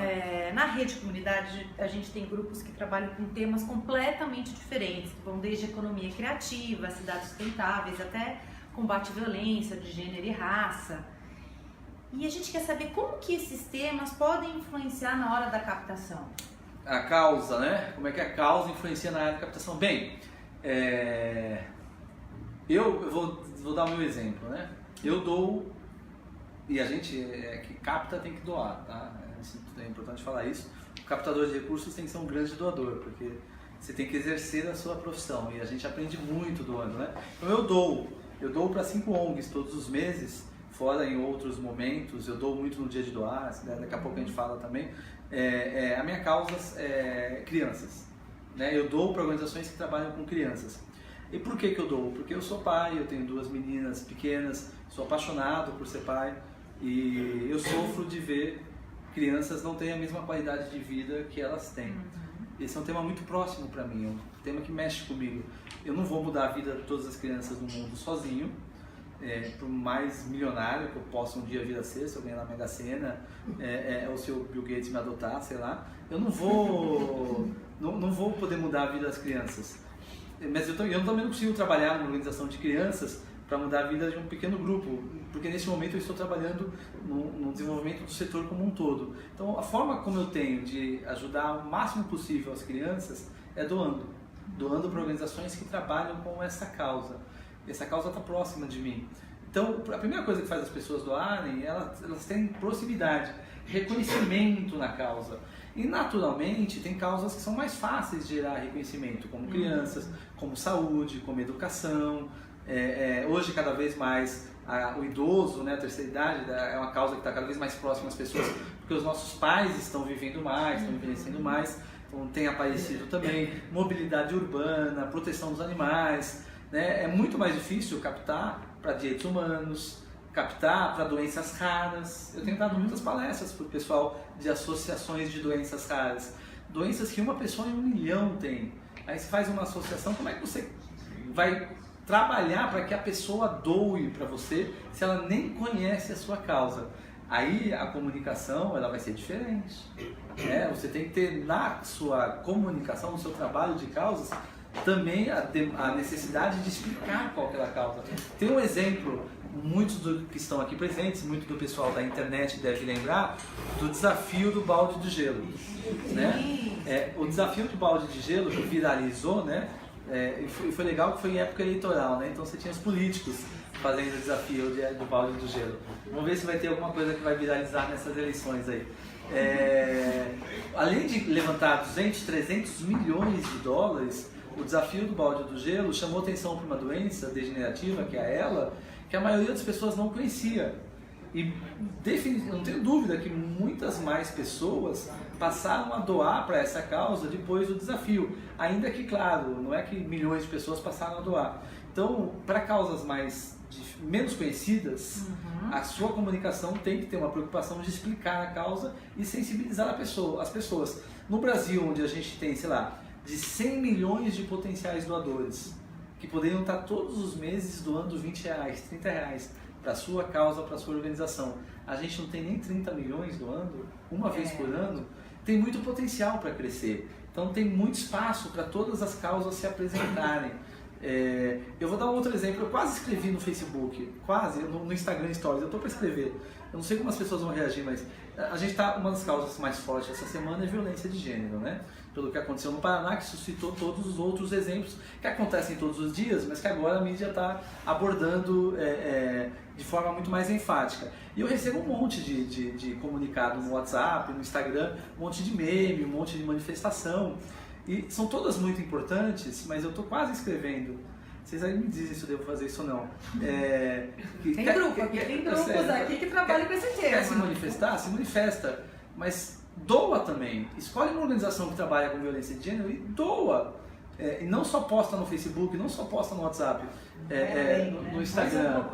Na rede comunidade, a gente tem grupos que trabalham com temas completamente diferentes, que vão desde economia criativa, cidades sustentáveis, até combate à violência de gênero e raça. E a gente quer saber como que esses temas podem influenciar na hora da captação. A causa, né? Como é que a causa influencia na área da captação? Bem, eu vou dar o meu exemplo, né? Eu dou, e a gente que capta tem que doar, tá? É importante falar isso. O captador de recursos tem que ser um grande doador, porque você tem que exercer a sua profissão e a gente aprende muito doando, né? Então eu dou para 5 ONGs todos os meses, fora em outros momentos, eu dou muito no dia de doar, daqui a pouco a gente fala também. A minha causa é crianças, né? Eu dou para organizações que trabalham com crianças. E por que eu dou? Porque eu sou pai, eu tenho 2 meninas pequenas, sou apaixonado por ser pai e eu sofro de ver crianças não terem a mesma qualidade de vida que elas têm. Esse é um tema muito próximo para mim, é um tema que mexe comigo. Eu não vou mudar a vida de todas as crianças do mundo sozinho, por mais milionário que eu possa um dia vir a ser, se eu ganhar na Mega Sena, ou se o Bill Gates me adotar, sei lá. Eu não vou poder mudar a vida das crianças. Mas eu também não consigo trabalhar numa organização de crianças para mudar a vida de um pequeno grupo, porque nesse momento eu estou trabalhando no desenvolvimento do setor como um todo. Então a forma como eu tenho de ajudar o máximo possível as crianças é doando para organizações que trabalham com essa causa. E essa causa está próxima de mim. Então a primeira coisa que faz as pessoas doarem, elas têm proximidade, reconhecimento na causa. E naturalmente tem causas que são mais fáceis de gerar reconhecimento, como crianças, como saúde, como educação. Hoje cada vez mais o idoso, né, a terceira idade, é uma causa que está cada vez mais próxima às pessoas, porque os nossos pais estão vivendo mais, estão envelhecendo mais, então tem aparecido também mobilidade urbana, proteção dos animais, né? É muito mais difícil captar para direitos humanos, captar para doenças raras. Eu tenho dado muitas palestras para o pessoal de associações de doenças raras, doenças que uma pessoa em 1 milhão tem. Aí você faz uma associação, como é que você vai trabalhar para que a pessoa doe para você se ela nem conhece a sua causa? Aí a comunicação ela vai ser diferente. Você tem que ter na sua comunicação, no seu trabalho de causas, também a necessidade de explicar qual que é a causa. Tem um exemplo, muitos que estão aqui presentes, muito do pessoal da internet deve lembrar, do desafio do balde de gelo. Né? O desafio do balde de gelo que viralizou, né? E foi legal que foi em época eleitoral, né? Então você tinha os políticos fazendo o desafio do balde do gelo. Vamos ver se vai ter alguma coisa que vai viralizar nessas eleições aí. Além de levantar 200, 300 milhões de dólares, o desafio do balde do gelo chamou atenção para uma doença degenerativa, que é a ELA, que a maioria das pessoas não conhecia. E não tenho dúvida que muitas mais pessoas passaram a doar para essa causa depois do desafio. Ainda que, claro, não é que milhões de pessoas passaram a doar. Então, para causas menos conhecidas, a sua comunicação tem que ter uma preocupação de explicar a causa e sensibilizar as pessoas. No Brasil, onde a gente tem, sei lá, de 100 milhões de potenciais doadores, que poderiam estar todos os meses doando R$20, R$30 para a sua causa, para a sua organização. A gente não tem nem 30 milhões doando, uma vez por ano, tem muito potencial para crescer. Então tem muito espaço para todas as causas se apresentarem. Eu vou dar um outro exemplo, eu quase escrevi no Facebook, no Instagram Stories, eu estou para escrever. Eu não sei como as pessoas vão reagir, mas a gente uma das causas mais fortes essa semana é violência de gênero, né? Pelo que aconteceu no Paraná, que suscitou todos os outros exemplos que acontecem todos os dias, mas que agora a mídia está abordando de forma muito mais enfática. E eu recebo um monte de comunicado no WhatsApp, no Instagram, um monte de meme, um monte de manifestação. E são todas muito importantes, mas eu estou quase escrevendo. Vocês aí me dizem se eu devo fazer isso ou não. Tem grupos aqui que trabalham com esse tema. Quer se manifestar? Se manifesta. Mas doa também. Escolhe uma organização que trabalha com violência de gênero e doa. E não só posta no Facebook, não só posta no WhatsApp, no Instagram.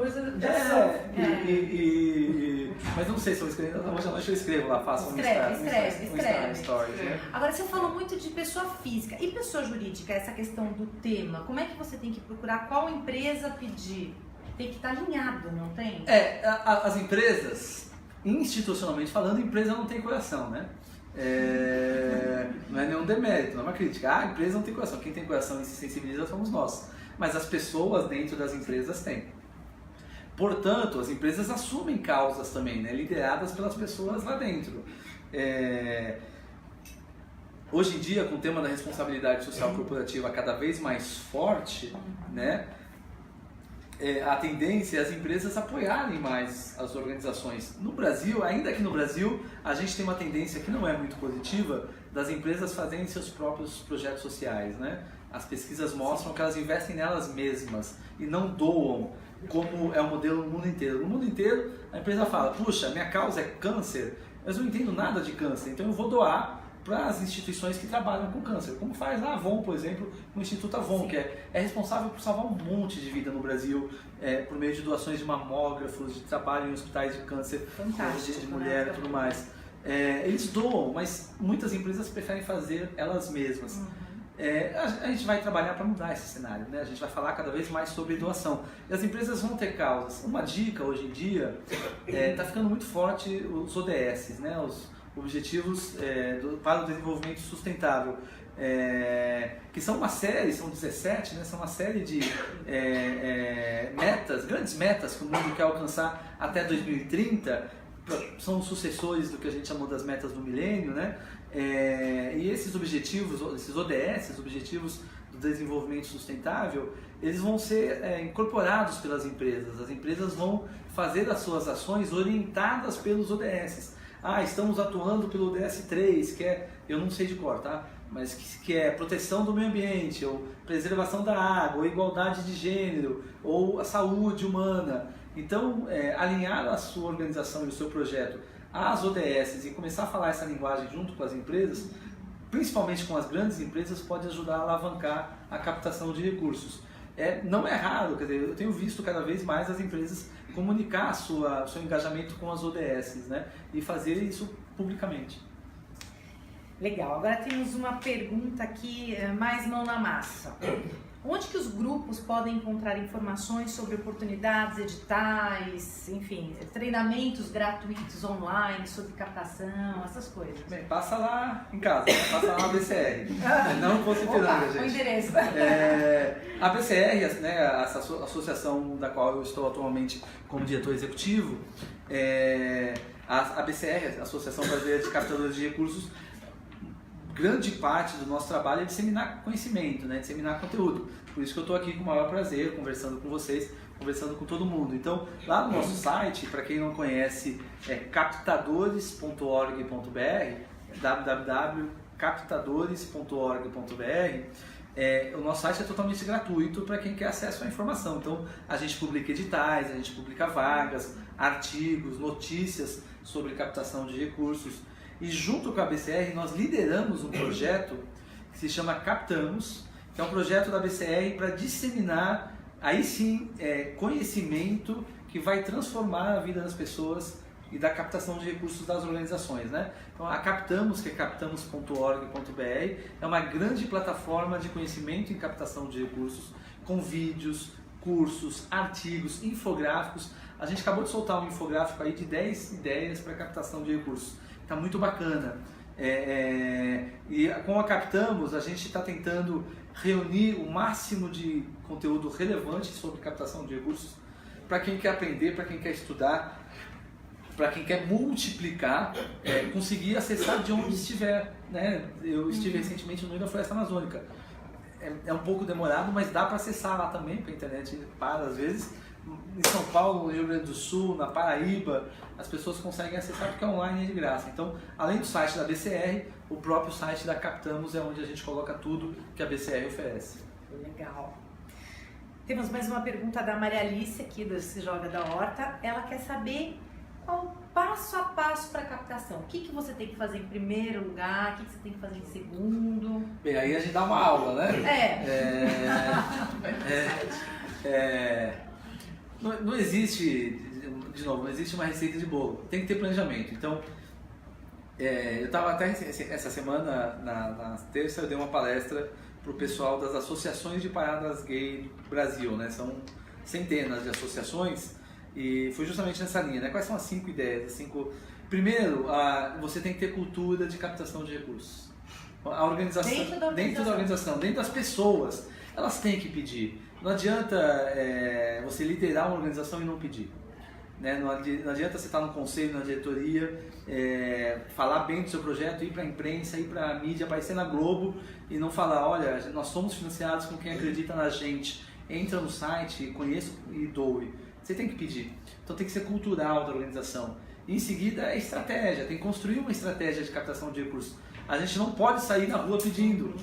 Mas não sei se eu vou escrever, hoje à noite eu escrevo lá, faço Escreve. Stories. Agora, você falou muito de pessoa física e pessoa jurídica, essa questão do tema. Como é que você tem que procurar qual empresa pedir? Tem que estar alinhado, não tem? As empresas, institucionalmente falando, empresa não tem coração, né? Não é nenhum demérito, não é uma crítica. A empresa não tem coração, quem tem coração e se sensibiliza somos nós. Mas as pessoas dentro das empresas têm. Portanto, as empresas assumem causas também, né, lideradas pelas pessoas lá dentro. Hoje em dia, com o tema da responsabilidade social corporativa cada vez mais forte, né, a tendência é as empresas apoiarem mais as organizações. No Brasil, ainda que no Brasil, a gente tem uma tendência que não é muito positiva das empresas fazerem seus próprios projetos sociais, né? As pesquisas mostram que elas investem nelas mesmas e não doam, como é o modelo no mundo inteiro. No mundo inteiro, a empresa fala, puxa, minha causa é câncer, mas eu não entendo nada de câncer, então eu vou doar para as instituições que trabalham com câncer, como faz a Avon, por exemplo, o Instituto Avon, que é responsável por salvar um monte de vida no Brasil, por meio de doações de mamógrafos, de trabalho em hospitais de câncer, de mulher e tudo mais. Eles doam, mas muitas empresas preferem fazer elas mesmas. A gente vai trabalhar para mudar esse cenário, né? A gente vai falar cada vez mais sobre doação. E as empresas vão ter causas. Uma dica hoje em dia, está ficando muito forte os ODS, né? Os Objetivos para o Desenvolvimento Sustentável, que são uma série, são 17, né? São uma série de metas, grandes metas que o mundo quer alcançar até 2030, são sucessores do que a gente chamou das metas do milênio, né? E esses objetivos, esses ODS, Objetivos do Desenvolvimento Sustentável, eles vão ser incorporados pelas empresas. As empresas vão fazer as suas ações orientadas pelos ODS. Estamos atuando pelo ODS 3, que eu não sei de cor, tá? Mas que é proteção do meio ambiente, ou preservação da água, ou igualdade de gênero, ou a saúde humana. Então, alinhar a sua organização e o seu projeto às ODS e começar a falar essa linguagem junto com as empresas, principalmente com as grandes empresas, pode ajudar a alavancar a captação de recursos. Não é raro, quer dizer, eu tenho visto cada vez mais as empresas comunicar seu engajamento com as ODS, né? E fazer isso publicamente. Legal, agora temos uma pergunta aqui, mais mão na massa. Onde que os grupos podem encontrar informações sobre oportunidades, editais, enfim, treinamentos gratuitos online sobre captação, essas coisas? Bem, passa lá em casa, passa lá na BCR. Não fosse piranga, gente. O endereço. A BCR, né, essa associação da qual eu estou atualmente como diretor executivo, a BCR, a Associação Brasileira de Captadores de Recursos, grande parte do nosso trabalho é disseminar conhecimento, né? Disseminar conteúdo. Por isso que eu estou aqui com o maior prazer, conversando com vocês, conversando com todo mundo. Então, lá no nosso site, para quem não conhece, é captadores.org.br, www.captadores.org.br. O nosso site é totalmente gratuito para quem quer acesso à informação. Então, a gente publica editais, a gente publica vagas, artigos, notícias sobre captação de recursos. E junto com a BCR, nós lideramos um projeto que se chama Captamos, que é um projeto da BCR para disseminar, aí sim, conhecimento que vai transformar a vida das pessoas e da captação de recursos das organizações, né? Então, a Captamos, que é captamos.org.br, é uma grande plataforma de conhecimento em captação de recursos, com vídeos, cursos, artigos, infográficos. A gente acabou de soltar um infográfico aí de 10 ideias para captação de recursos. Está muito bacana. E com a Captamos, a gente está tentando reunir o máximo de conteúdo relevante sobre captação de recursos para quem quer aprender, para quem quer estudar, para quem quer multiplicar, conseguir acessar de onde estiver, né? Eu estive recentemente no meio da Floresta Amazônica. É um pouco demorado, mas dá para acessar lá também, porque a internet para às vezes. Em São Paulo, no Rio Grande do Sul, na Paraíba, as pessoas conseguem acessar porque é online e de graça. Então, além do site da BCR, o próprio site da Captamos é onde a gente coloca tudo que a BCR oferece. Legal. Temos mais uma pergunta da Maria Alice, aqui do Se Joga da Horta. Ela quer saber qual o passo a passo para a captação. O que você tem que fazer em primeiro lugar, o que você tem que fazer em segundo. Bem, aí a gente dá uma aula, né? Não existe, de novo, não existe uma receita de bolo, tem que ter planejamento. Então, eu estava até essa semana, na terça, eu dei uma palestra para o pessoal das associações de paradas gay do Brasil, né? São centenas de associações e foi justamente nessa linha, né? Quais são as 5 ideias? Primeiro, você tem que ter cultura de captação de recursos. A organização, dentro da organização, dentro das pessoas, elas têm que pedir. Não adianta você liderar uma organização e não pedir. Né? Não adianta você estar no conselho, na diretoria, falar bem do seu projeto, ir para a imprensa, ir para a mídia, aparecer na Globo e não falar, olha, nós somos financiados com quem acredita na gente, entra no site, conheça e doe. Você tem que pedir. Então tem que ser cultural da organização. E em seguida é estratégia, tem que construir uma estratégia de captação de recursos. A gente não pode sair na rua pedindo.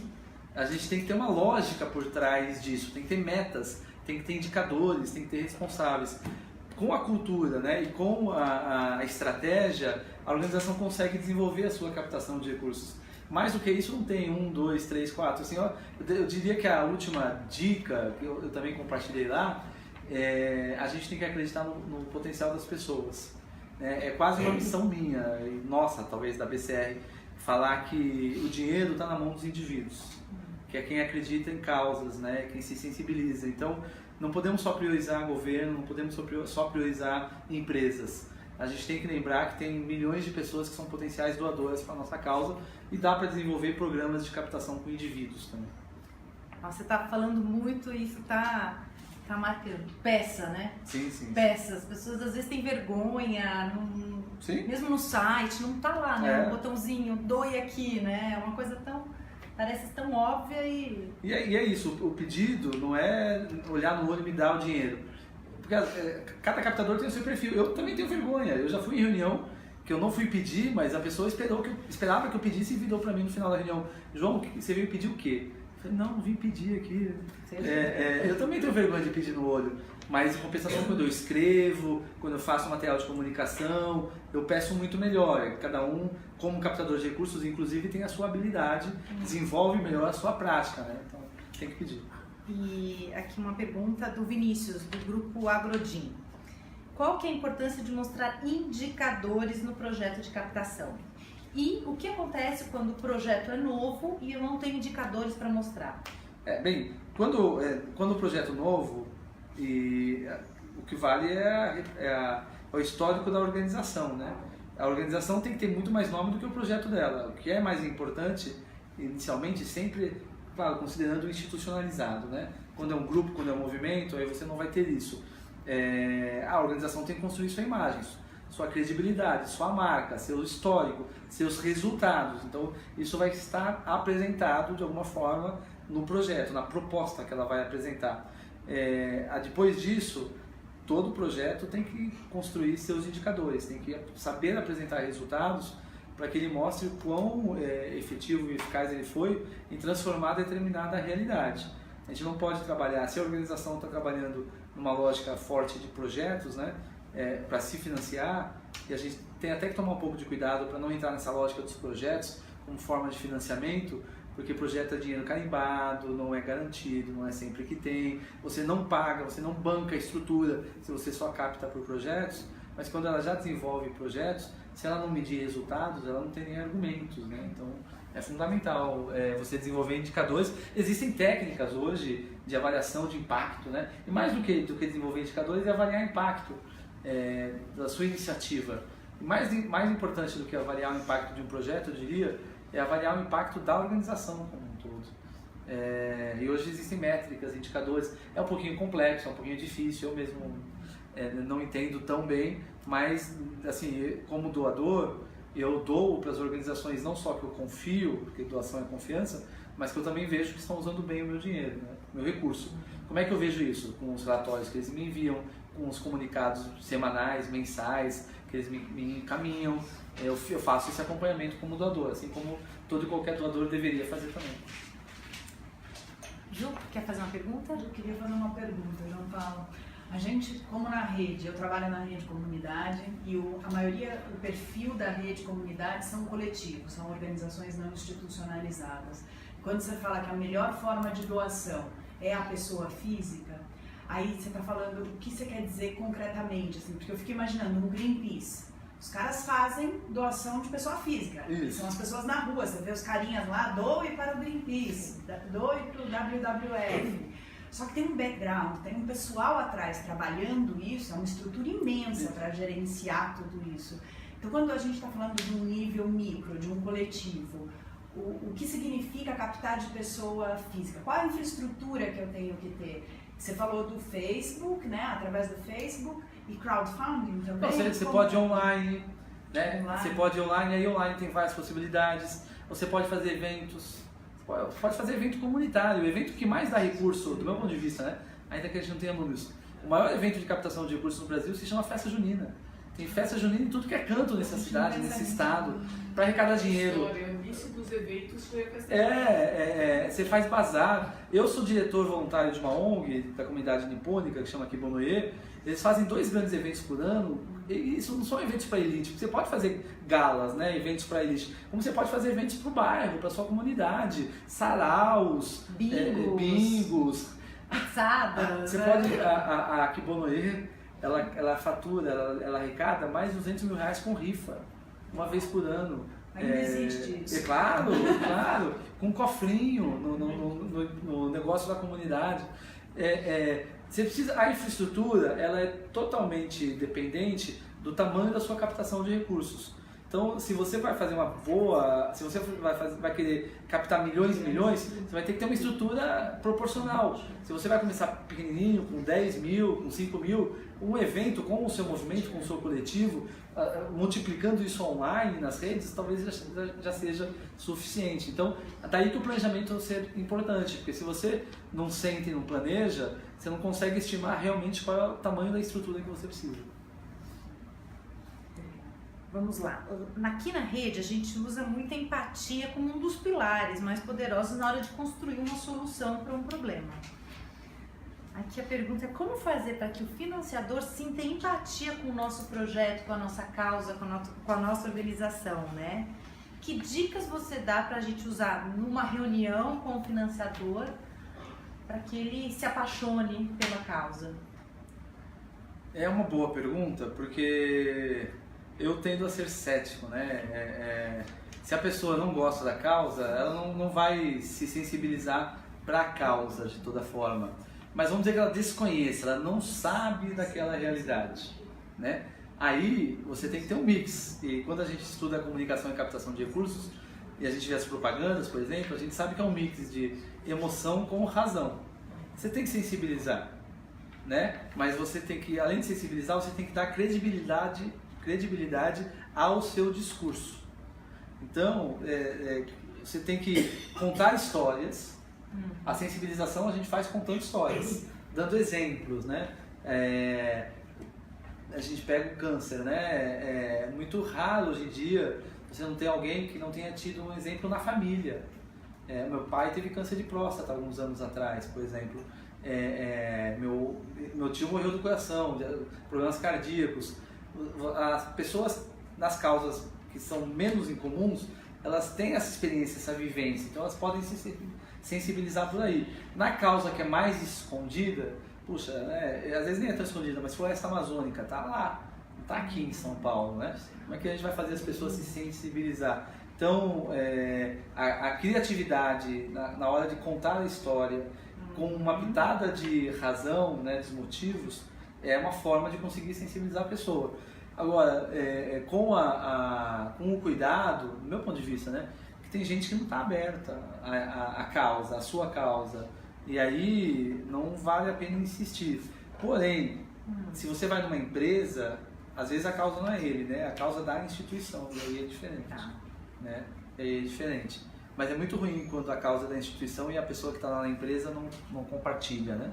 A gente tem que ter uma lógica por trás disso, tem que ter metas, tem que ter indicadores, tem que ter responsáveis. Com a cultura, né, e com a estratégia, a organização consegue desenvolver a sua captação de recursos. Mais do que isso não tem 1, 2, 3, 4. Assim, eu diria que a última dica, que eu também compartilhei lá, a gente tem que acreditar no potencial das pessoas. É quase uma missão minha, e nossa, talvez da BCR, falar que o dinheiro está na mão dos indivíduos, que é quem acredita em causas, né? Quem se sensibiliza. Então, não podemos só priorizar governo, não podemos só priorizar empresas. A gente tem que lembrar que tem milhões de pessoas que são potenciais doadoras para a nossa causa e dá para desenvolver programas de captação com indivíduos também. Você está falando muito e isso está marcando. Peça, né? Sim, sim. Peça. As pessoas às vezes têm vergonha, mesmo no site, não está lá, né? Um botãozinho, doe aqui, né? É uma coisa parece tão óbvia e é isso, o pedido não é olhar no olho e me dar o dinheiro. Porque cada captador tem o seu perfil. Eu também tenho vergonha. Eu já fui em reunião que eu não fui pedir, mas a pessoa esperava que eu pedisse e virou para mim no final da reunião. João, você veio pedir o quê? Eu falei, não vim pedir aqui. Eu também tenho vergonha de pedir no olho. Mas em compensação, quando eu escrevo, quando eu faço material de comunicação, eu peço muito melhor. Cada um, como captador de recursos, inclusive, tem a sua habilidade, desenvolve melhor a sua prática, né? Então, tem que pedir. E aqui uma pergunta do Vinícius, do grupo Agrodim. Qual que é a importância de mostrar indicadores no projeto de captação? E o que acontece quando o projeto é novo e eu não tenho indicadores para mostrar? quando o projeto novo, o que vale é o histórico da organização, né? A organização tem que ter muito mais nome do que o projeto dela. O que é mais importante, inicialmente, sempre, claro, considerando o institucionalizado, né? Quando é um grupo, quando é um movimento, aí você não vai ter isso. A organização tem que construir sua imagem, sua credibilidade, sua marca, seu histórico, seus resultados. Então, isso vai estar apresentado de alguma forma no projeto, na proposta que ela vai apresentar. Depois disso, todo projeto tem que construir seus indicadores, tem que saber apresentar resultados para que ele mostre o quão efetivo e eficaz ele foi em transformar determinada realidade. A gente não pode trabalhar, se a organização está trabalhando numa lógica forte de projetos, né, para se financiar, e a gente tem até que tomar um pouco de cuidado para não entrar nessa lógica dos projetos como forma de financiamento, porque projeto é dinheiro carimbado, não é garantido, não é sempre que tem, você não paga, você não banca a estrutura se você só capta por projetos, mas quando ela já desenvolve projetos, se ela não medir resultados, ela não tem nem argumentos, né? Então é fundamental você desenvolver indicadores. Existem técnicas hoje de avaliação de impacto, né? E mais do que desenvolver indicadores é avaliar impacto da sua iniciativa. E mais importante do que avaliar o impacto de um projeto, eu diria, é avaliar o impacto da organização como um todo. E hoje existem métricas, indicadores, é um pouquinho complexo, é um pouquinho difícil, eu mesmo não entendo tão bem, mas assim, como doador, eu dou para as organizações não só que eu confio, porque doação é confiança, mas que eu também vejo que estão usando bem o meu dinheiro, né? O meu recurso. Como é que eu vejo isso? Com os relatórios que eles me enviam, com os comunicados semanais, mensais, que eles me encaminham. Eu faço esse acompanhamento como doador, assim como todo e qualquer doador deveria fazer também. Ju, quer fazer uma pergunta? Eu queria fazer uma pergunta, João Paulo. A gente, como na rede, eu trabalho na rede comunidade e a maioria, o perfil da rede comunidade são coletivos, são organizações não institucionalizadas. Quando você fala que a melhor forma de doação é a pessoa física, aí você está falando o que você quer dizer concretamente, assim, porque eu fico imaginando no Greenpeace, os caras fazem doação de pessoa física, Isso. São as pessoas na rua, você vê os carinhas lá, doe para o Greenpeace, doe para o WWF. Só que tem um background, tem um pessoal atrás trabalhando isso, é uma estrutura imensa para gerenciar tudo isso. Então, quando a gente está falando de um nível micro, de um coletivo, o que significa captar de pessoa física? Qual a infraestrutura que eu tenho que ter? Você falou do Facebook, né? Através do Facebook e crowdfunding também. Você pode ir online, né? Você pode ir online, aí online tem várias possibilidades. Você pode fazer eventos. Pode fazer evento comunitário, o evento que mais dá recurso, do meu ponto de vista, né? Ainda que a gente não tenha números. O maior evento de captação de recursos no Brasil se chama Festa Junina. Tem festa junina em tudo que é canto nessa cidade, nesse estado, para arrecadar dinheiro. O início dos eventos foi a festa Você faz bazar. Eu sou diretor voluntário de uma ONG, da comunidade nipônica, que chama Kibonoye. Eles fazem 2 grandes eventos por ano, e isso não são eventos para elite, porque você pode fazer galas, né, eventos para elite, como você pode fazer eventos para o bairro, para sua comunidade, saraus, bingos, pizzadas. Você pode, a Kibonoye, ela fatura, ela arrecada mais de 200 mil reais com rifa, uma vez por ano. Ainda existe isso. Claro, com um cofrinho no negócio da comunidade. Você precisa, a infraestrutura, ela é totalmente dependente do tamanho da sua captação de recursos. Então, se você vai fazer uma boa, se você vai querer captar milhões e milhões, você vai ter que ter uma estrutura proporcional. Se você vai começar pequenininho, com 10 mil, com 5 mil, um evento com o seu movimento, com o seu coletivo, multiplicando isso online, nas redes, talvez já seja suficiente. Então, daí que o planejamento vai ser importante, porque se você não sente e não planeja, você não consegue estimar realmente qual é o tamanho da estrutura que você precisa. Vamos lá. Aqui na rede a gente usa muita empatia como um dos pilares mais poderosos na hora de construir uma solução para um problema. Aqui a pergunta é como fazer para que o financiador sinta empatia com o nosso projeto, com a nossa causa, com a nossa organização, né? Que dicas você dá para a gente usar numa reunião com o financiador para que ele se apaixone pela causa? É uma boa pergunta, porque eu tendo a ser cético, né? Se a pessoa não gosta da causa, ela não vai se sensibilizar para a causa de toda forma, mas vamos dizer que ela desconhece, ela não sabe daquela realidade, né? Aí você tem que ter um mix, e quando a gente estuda a comunicação e captação de recursos, e a gente vê as propagandas, por exemplo, a gente sabe que é um mix de emoção com razão. Você tem que sensibilizar, né? Mas você tem que, além de sensibilizar, você tem que dar credibilidade ao seu discurso. Então, você tem que contar histórias. A sensibilização a gente faz contando histórias, dando exemplos, né? A gente pega o câncer, né? É muito raro hoje em dia você não ter alguém que não tenha tido um exemplo na família. Meu pai teve câncer de próstata alguns anos atrás, por exemplo. Meu tio morreu do coração, de problemas cardíacos. As pessoas nas causas que são menos incomuns, elas têm essa experiência, essa vivência, então elas podem se sensibilizar por aí. Na causa que é mais escondida, puxa, às vezes nem é tão escondida, mas floresta amazônica, tá lá, não tá aqui em São Paulo, né? Como é que a gente vai fazer as pessoas se sensibilizar? Então, a criatividade na hora de contar a história, com uma pitada de razão, né, dos motivos, é uma forma de conseguir sensibilizar a pessoa. Agora, com o cuidado, do meu ponto de vista, né, que tem gente que não está aberta à causa, à sua causa, e aí não vale a pena insistir. Porém, se você vai numa empresa, às vezes a causa não é ele, né, a causa da instituição, e aí é diferente, né, e aí é diferente. Mas é muito ruim quando a causa é da instituição e a pessoa que está lá na empresa não compartilha, né?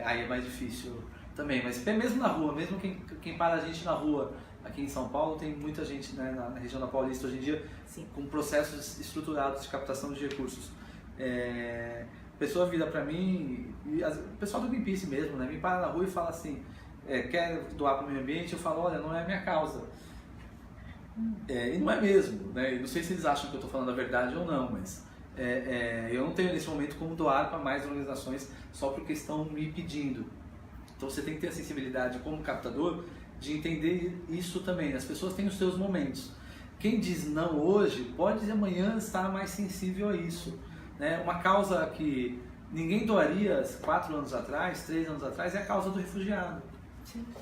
Aí é mais difícil também. Mas até mesmo na rua, mesmo quem para a gente na rua, aqui em São Paulo, tem muita gente, né, na região da Paulista hoje em dia, sim, com processos estruturados de captação de recursos. A pessoa vira para mim, o pessoal do Greenpeace mesmo, né, me para na rua e fala assim, quer doar para o meio ambiente? Eu falo, olha, não é a minha causa. E não é mesmo, né? Eu não sei se eles acham que eu estou falando a verdade ou não, mas eu não tenho nesse momento como doar para mais organizações só porque estão me pedindo. Então você tem que ter a sensibilidade como captador de entender isso também. As pessoas têm os seus momentos. Quem diz não hoje pode amanhã estar mais sensível a isso, né? Uma causa que ninguém doaria 4 anos atrás, 3 anos atrás, é a causa do refugiado,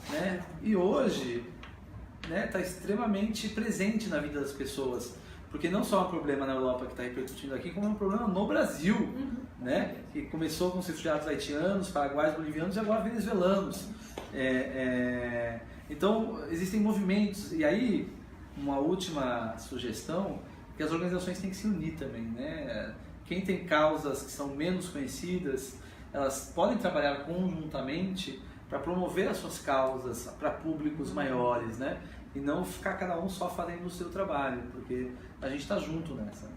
né? E hoje está extremamente presente na vida das pessoas, porque não só é um problema na Europa que está repercutindo aqui, como é um problema no Brasil, né? Que começou com os refugiados haitianos, paraguaios, bolivianos e agora venezuelanos. Então existem movimentos, e aí uma última sugestão, que as organizações têm que se unir também, né? Quem tem causas que são menos conhecidas, elas podem trabalhar conjuntamente para promover as suas causas para públicos maiores, né? E não ficar cada um só fazendo o seu trabalho, porque a gente está junto nessa.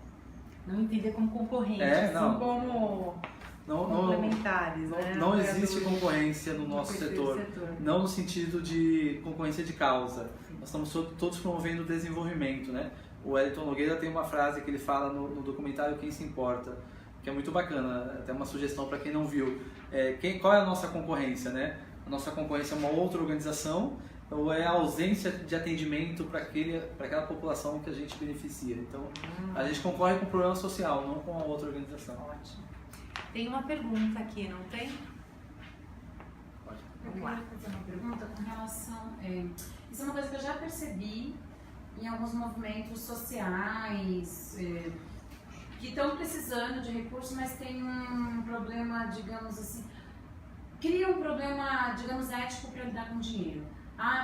Não entender como concorrente, não. assim como complementares, né? Não existe concorrência no nosso setor, não no sentido de concorrência de causa. Nós estamos todos promovendo o desenvolvimento, né? O Wellington Nogueira tem uma frase que ele fala no documentário Quem Se Importa, que é muito bacana, até uma sugestão para quem não viu. Qual é a nossa concorrência, né? A nossa concorrência é uma outra organização ou é a ausência de atendimento para aquela população que a gente beneficia. Então, a gente concorre com o problema social, não com a outra organização. Ótimo. Tem uma pergunta aqui, não tem? Pode. Eu queria fazer uma pergunta com relação... isso é uma coisa que eu já percebi em alguns movimentos sociais que estão precisando de recursos, mas tem um problema, digamos assim, cria um problema, digamos, ético para lidar com dinheiro.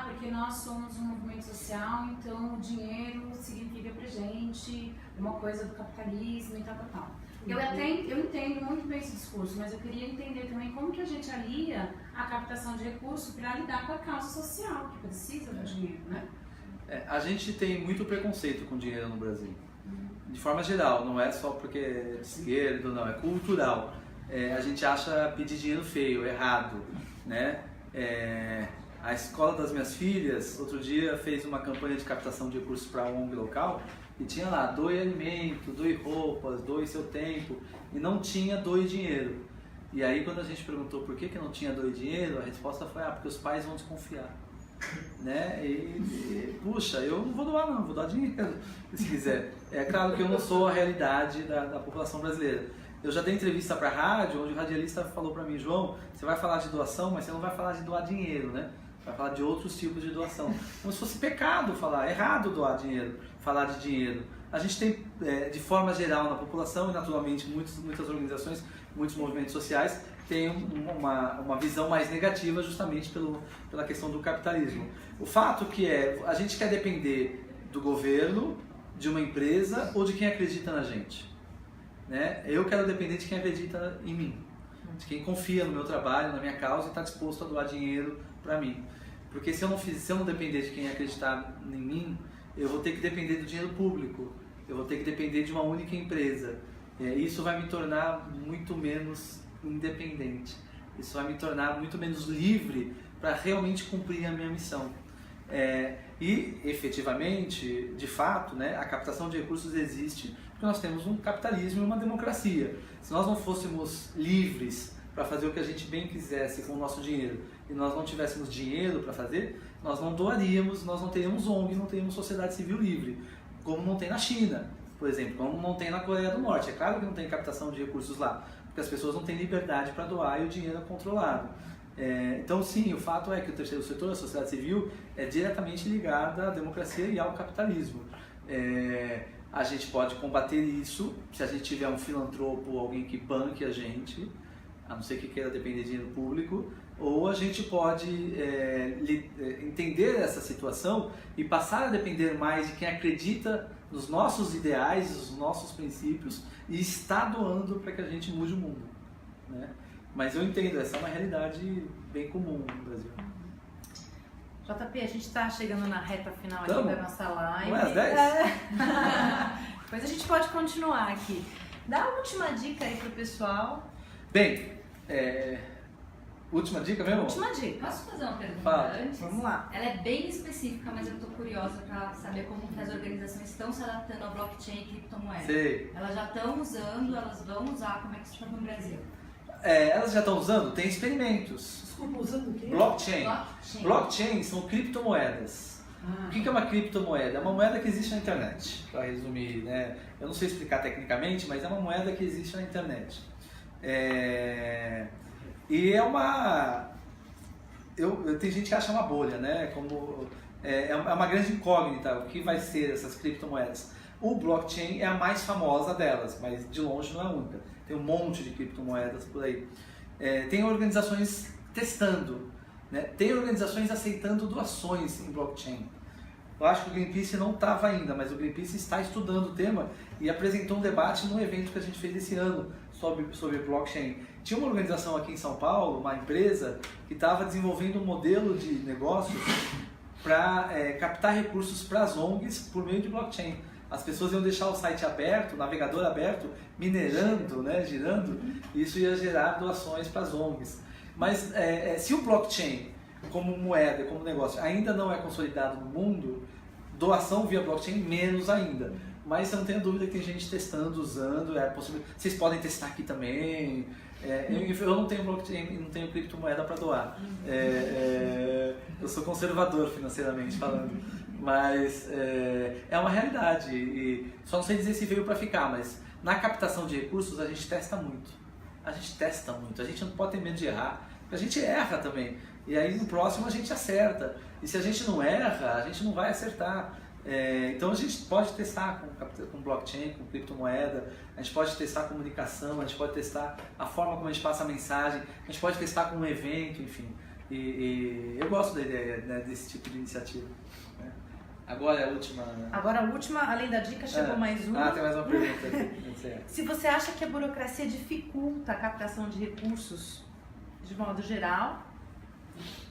Porque nós somos um movimento social, então o dinheiro significa pra gente uma coisa do capitalismo e tal. Eu entendo muito bem esse discurso, mas eu queria entender também como que a gente alia a captação de recursos para lidar com a causa social, que precisa do dinheiro, né? A gente tem muito preconceito com dinheiro no Brasil. De forma geral, não é só porque é de esquerda, não, é cultural. A gente acha pedir dinheiro feio, errado, né? A escola das minhas filhas, outro dia, fez uma campanha de captação de recursos para a ONG local e tinha lá, doe alimento, doe roupas, doe seu tempo, e não tinha doe dinheiro. E aí quando a gente perguntou por que não tinha doe dinheiro, a resposta foi, porque os pais vão desconfiar. Né? Puxa, eu não vou doar não, vou doar dinheiro, se quiser. É claro que eu não sou a realidade da população brasileira. Eu já dei entrevista para rádio, onde o radialista falou para mim, João, você vai falar de doação, mas você não vai falar de doar dinheiro, né? Vai falar de outros tipos de doação. Como se fosse pecado falar, errado doar dinheiro, falar de dinheiro. A gente tem, de forma geral, na população, e naturalmente muitas organizações, muitos movimentos sociais, têm uma visão mais negativa justamente pela questão do capitalismo. O fato que a gente quer depender do governo, de uma empresa ou de quem acredita na gente. Né? Eu quero depender de quem acredita em mim, de quem confia no meu trabalho, na minha causa e está disposto a doar dinheiro para mim. Porque se eu não depender de quem acreditar em mim, eu vou ter que depender do dinheiro público, eu vou ter que depender de uma única empresa. Isso vai me tornar muito menos independente, isso vai me tornar muito menos livre para realmente cumprir a minha missão. E efetivamente, de fato, né, a captação de recursos existe porque nós temos um capitalismo e uma democracia. Se nós não fôssemos livres para fazer o que a gente bem quisesse com o nosso dinheiro e nós não tivéssemos dinheiro para fazer, nós não doaríamos, nós não teríamos ONG, não teríamos sociedade civil livre, como não tem na China, por exemplo, como não tem na Coreia do Norte. É claro que não tem captação de recursos lá, porque as pessoas não têm liberdade para doar e o dinheiro é controlado. Então sim, o fato é que o terceiro setor, a sociedade civil, é diretamente ligada à democracia e ao capitalismo. A gente pode combater isso se a gente tiver um filantropo, alguém que banque a gente, a não ser que queira depender de dinheiro público, ou a gente pode entender essa situação e passar a depender mais de quem acredita nos nossos ideais, nos nossos princípios e está doando para que a gente mude o mundo, né? Mas eu entendo, essa é uma realidade bem comum no Brasil. JP, a gente está chegando na reta final aqui da nossa live. Não é às 10? Depois a gente pode continuar aqui. Dá a última dica aí pro pessoal. Bem, última dica mesmo? Última dica. Posso fazer uma pergunta Fala. antes? Vamos lá. Ela é bem específica, mas eu estou curiosa para saber como que as organizações estão se adaptando ao blockchain e criptomoeda. Sei. Elas já estão usando, elas vão usar, como é que isso está no Brasil? Elas já estão usando? Tem experimentos. Desculpa, usando o quê? Blockchain. Blockchain são criptomoedas. O que é uma criptomoeda? É uma moeda que existe na internet. Para resumir, né? Eu não sei explicar tecnicamente, mas é uma moeda que existe na internet. E é uma... tem gente que acha uma bolha, né? É uma grande incógnita o que vai ser essas criptomoedas. O blockchain é a mais famosa delas, mas de longe não é a única. Tem um monte de criptomoedas por aí. Tem organizações testando, né? Tem organizações aceitando doações em blockchain. Eu acho que o Greenpeace não estava ainda, mas o Greenpeace está estudando o tema e apresentou um debate num evento que a gente fez esse ano sobre blockchain. Tinha uma organização aqui em São Paulo, uma empresa, que estava desenvolvendo um modelo de negócio para captar recursos para as ONGs por meio de blockchain. As pessoas iam deixar o site aberto, o navegador aberto, minerando, né, girando, e isso ia gerar doações para as ONGs. Mas se o blockchain, como moeda, como negócio, ainda não é consolidado no mundo, doação via blockchain menos ainda. Mas eu não tenho dúvida que tem gente testando, usando, é possível. Vocês podem testar aqui também. Eu não tenho blockchain, não tenho criptomoeda para doar. Eu sou conservador financeiramente falando. Mas é uma realidade. E só não sei dizer se veio para ficar, mas na captação de recursos a gente testa muito. A gente não pode ter medo de errar, porque a gente erra também. E aí no próximo a gente acerta. E se a gente não erra, a gente não vai acertar. Então a gente pode testar com blockchain, com criptomoeda, a gente pode testar a comunicação, a gente pode testar a forma como a gente passa a mensagem, a gente pode testar com um evento, enfim. E eu gosto da ideia, né, desse tipo de iniciativa. Né? Agora a última, além da dica, chegou mais uma. Tem mais uma pergunta aqui. Se você acha que a burocracia dificulta a captação de recursos de modo geral,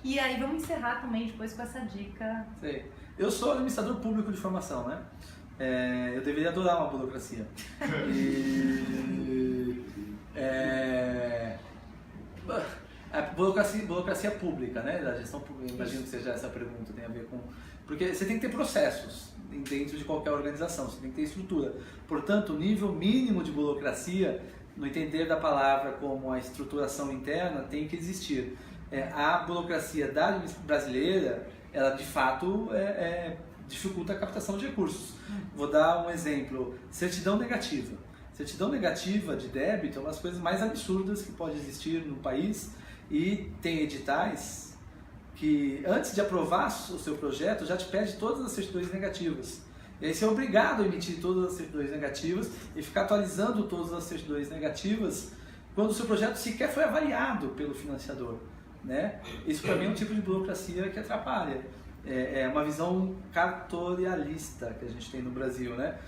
e aí vamos encerrar também depois com essa dica. Sei. Eu sou administrador público de formação, né? Eu deveria adorar uma burocracia. A burocracia pública, né? Da gestão pública, imagino que seja essa pergunta, tem a ver com... Porque você tem que ter processos dentro de qualquer organização, você tem que ter estrutura. Portanto, o nível mínimo de burocracia, no entender da palavra como a estruturação interna, tem que existir. A burocracia brasileira, ela de fato dificulta a captação de recursos. Vou dar um exemplo: certidão negativa. Certidão negativa de débito é uma das coisas mais absurdas que pode existir no país, e tem editais que, antes de aprovar o seu projeto, já te pede todas as certidões negativas. E aí você é obrigado a emitir todas as certidões negativas e ficar atualizando todas as certidões negativas quando o seu projeto sequer foi avaliado pelo financiador, né? Isso para mim é um tipo de burocracia que atrapalha. É uma visão cartorialista que a gente tem no Brasil, né?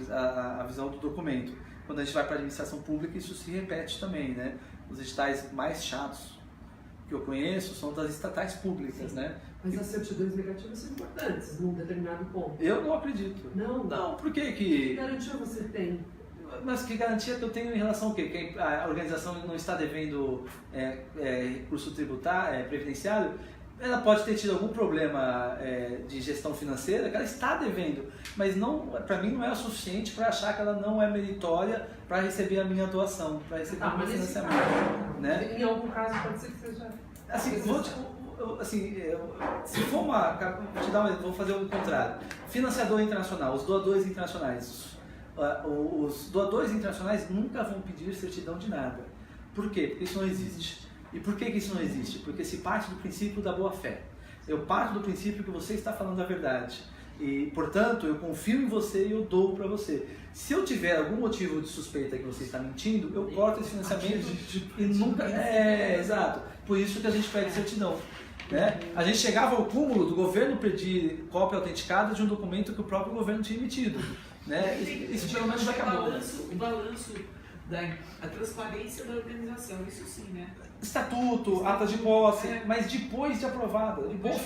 A visão do documento. Quando a gente vai para a administração pública, isso se repete também, né? Os editais mais chatos que eu conheço são das estatais públicas, né? Mas as certidões negativas são importantes num determinado ponto. Eu não acredito. Não? Não, por que Que garantia você tem? Mas que garantia que eu tenho em relação ao quê? Que a organização não está devendo recurso tributário, previdenciário? Ela pode ter tido algum problema de gestão financeira, que ela está devendo, mas para mim não é o suficiente para achar que ela não é meritória para receber a minha doação, para receber o meu financiamento. Né? Em algum caso pode ser que seja... Assim, se for vou fazer o contrário. Financiador internacional, os doadores internacionais. Os doadores internacionais nunca vão pedir certidão de nada. Por quê? Porque isso não existe. E por que isso não existe? Porque se parte do princípio da boa-fé. Eu parto do princípio que você está falando a verdade. E, portanto, eu confio em você e eu dou para você. Se eu tiver algum motivo de suspeita que você está mentindo, eu corto esse financiamento e nunca... exato. Por isso que a gente pede certidão. Né? A gente chegava ao cúmulo do governo pedir cópia autenticada de um documento que o próprio governo tinha emitido. Né? Isso pelo menos acabou. O balanço da transparência da organização, isso sim, né? Estatuto, ata de posse, mas depois de aprovada.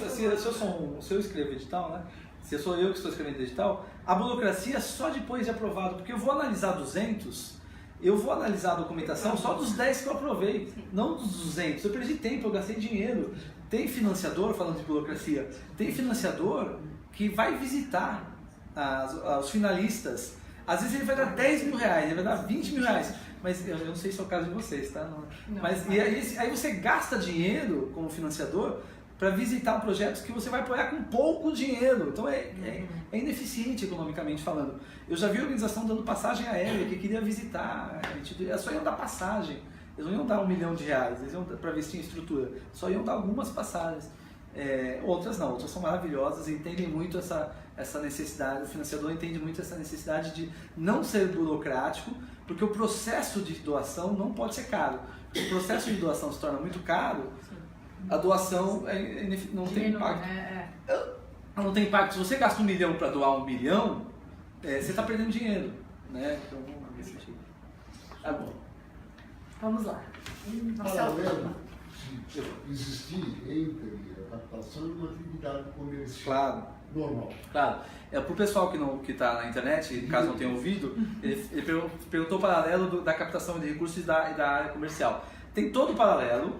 Se eu escrevo edital, né? Se sou eu que estou escrevendo edital, a burocracia só depois de aprovado, porque eu vou analisar 200, eu vou analisar a documentação só dos 10 que eu aprovei, não dos 200. Eu perdi tempo, eu gastei dinheiro. Tem financiador, falando de burocracia, tem financiador que vai visitar os finalistas. Às vezes ele vai dar 10 mil reais, ele vai dar 20 mil reais. Mas eu não sei se é o caso de vocês, tá? Mas e aí você gasta dinheiro como financiador para visitar projetos que você vai apoiar com pouco dinheiro. Então é ineficiente economicamente falando. Eu já vi organização dando passagem aérea que queria visitar, só iam dar passagem. Eles não iam dar R$1 milhão, eles iam para investir em estrutura. Só iam dar algumas passagens. Outras não, outras são maravilhosas e entendem muito essa necessidade, o financiador entende muito essa necessidade de não ser burocrático, porque o processo de doação não pode ser caro. Se o processo de doação se torna muito caro, a doação não tem impacto. Não tem impacto. Se você gasta R$1 milhão para doar R$1 bilhão, você está perdendo dinheiro. Né? Então, nesse sentido. Tá bom. Vamos lá. Paralelo de existir entre a captação e uma atividade comercial. Claro. Normal. Claro. Para o pessoal que está na internet, caso não tenha ouvido, ele perguntou o paralelo da captação de recursos e da área comercial. Tem todo o paralelo.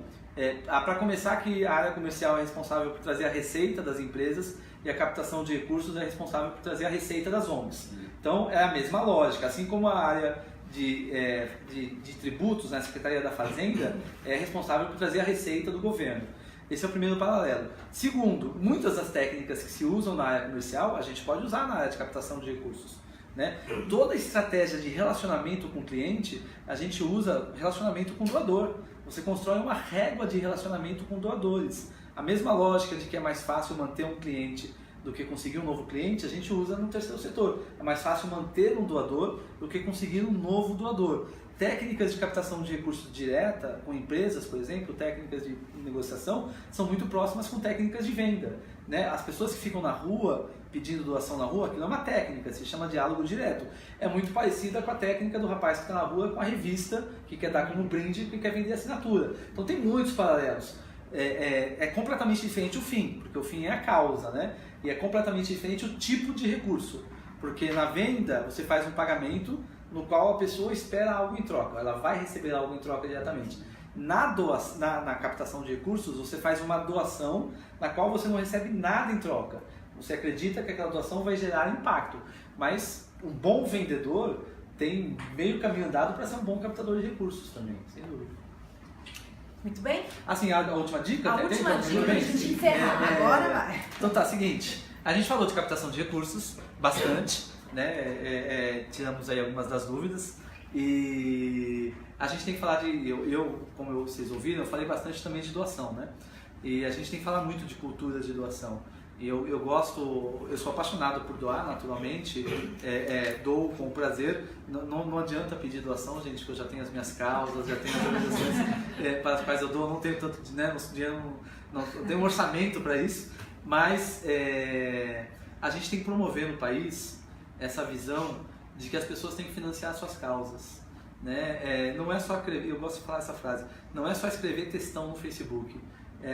Para começar, que a área comercial é responsável por trazer a receita das empresas e a captação de recursos é responsável por trazer a receita das ONGs. Então, é a mesma lógica. Assim como a área de tributos, né, a Secretaria da Fazenda, é responsável por trazer a receita do governo. Esse é o primeiro paralelo. Segundo, muitas das técnicas que se usam na área comercial, a gente pode usar na área de captação de recursos. Né? Toda estratégia de relacionamento com o cliente, a gente usa relacionamento com o doador. Você constrói uma régua de relacionamento com doadores. A mesma lógica de que é mais fácil manter um cliente do que conseguir um novo cliente, a gente usa no terceiro setor. É mais fácil manter um doador do que conseguir um novo doador. Técnicas de captação de recursos direta com empresas, por exemplo, técnicas de negociação, são muito próximas com técnicas de venda. Né? As pessoas que ficam na rua, pedindo doação na rua, aquilo é uma técnica, se chama diálogo direto. É muito parecida com a técnica do rapaz que está na rua com a revista, que quer dar como brinde, que quer vender assinatura. Então tem muitos paralelos. É completamente diferente o fim, porque o fim é a causa, né? E é completamente diferente o tipo de recurso, porque na venda você faz um pagamento no qual a pessoa espera algo em troca, ela vai receber algo em troca diretamente. Na captação de recursos, você faz uma doação na qual você não recebe nada em troca. Você acredita que aquela doação vai gerar impacto, mas um bom vendedor tem meio caminho andado para ser um bom captador de recursos também, sem dúvida. Muito bem? Assim, a última dica? A última dica pra gente encerrar. Agora vai. Então tá, seguinte. A gente falou de captação de recursos bastante, né? Tiramos aí algumas das dúvidas. E a gente tem que falar como vocês ouviram, eu falei bastante também de doação, né? E a gente tem que falar muito de cultura de doação. E eu sou apaixonado por doar, naturalmente, dou com prazer. Não adianta pedir doação, gente, porque eu já tenho as minhas causas, já tenho as organizações para as quais eu dou, não tenho tanto dinheiro, não tenho um orçamento para isso, mas a gente tem que promover no país essa visão de que as pessoas têm que financiar suas causas, né? Não é só escrever, eu gosto de falar essa frase, não é só escrever textão no Facebook,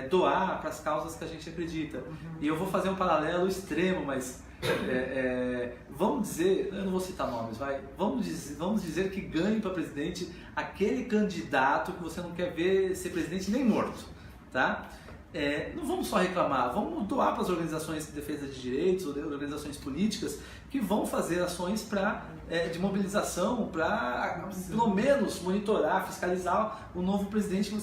doar para as causas que a gente acredita. E eu vou fazer um paralelo extremo, mas vamos dizer, eu não vou citar nomes, vamos dizer que ganhe para presidente aquele candidato que você não quer ver ser presidente nem morto, tá? Não vamos só reclamar, vamos doar para as organizações de defesa de direitos ou organizações políticas que vão fazer ações de mobilização para, pelo menos, monitorar, fiscalizar o novo presidente.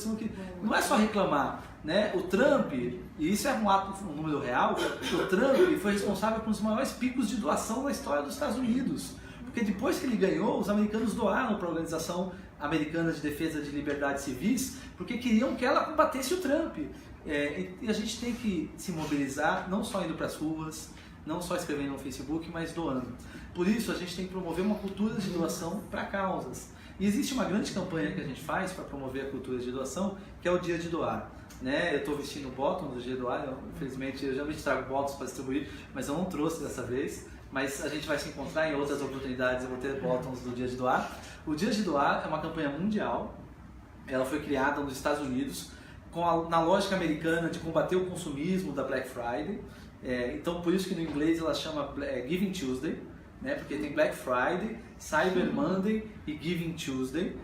Não é só reclamar, né? O Trump, e isso é um número real, o Trump foi responsável por um dos maiores picos de doação na história dos Estados Unidos. Porque depois que ele ganhou, os americanos doaram para a Organização Americana de Defesa de Liberdades Civis, porque queriam que ela combatesse o Trump. E a gente tem que se mobilizar, não só indo para as ruas, não só escrevendo no Facebook, mas doando. Por isso, a gente tem que promover uma cultura de doação para causas. E existe uma grande campanha que a gente faz para promover a cultura de doação, que é o Dia de Doar. Né? Eu estou vestindo o bottom do Dia de Doar, infelizmente eu geralmente trago bottoms para distribuir, mas eu não trouxe dessa vez. Mas a gente vai se encontrar em outras oportunidades, eu vou ter bottoms do Dia de Doar. O Dia de Doar é uma campanha mundial, ela foi criada nos Estados Unidos, na lógica americana de combater o consumismo da Black Friday. Então por isso que no inglês ela chama Giving Tuesday, né? Porque tem Black Friday, Cyber Monday e Giving Tuesday.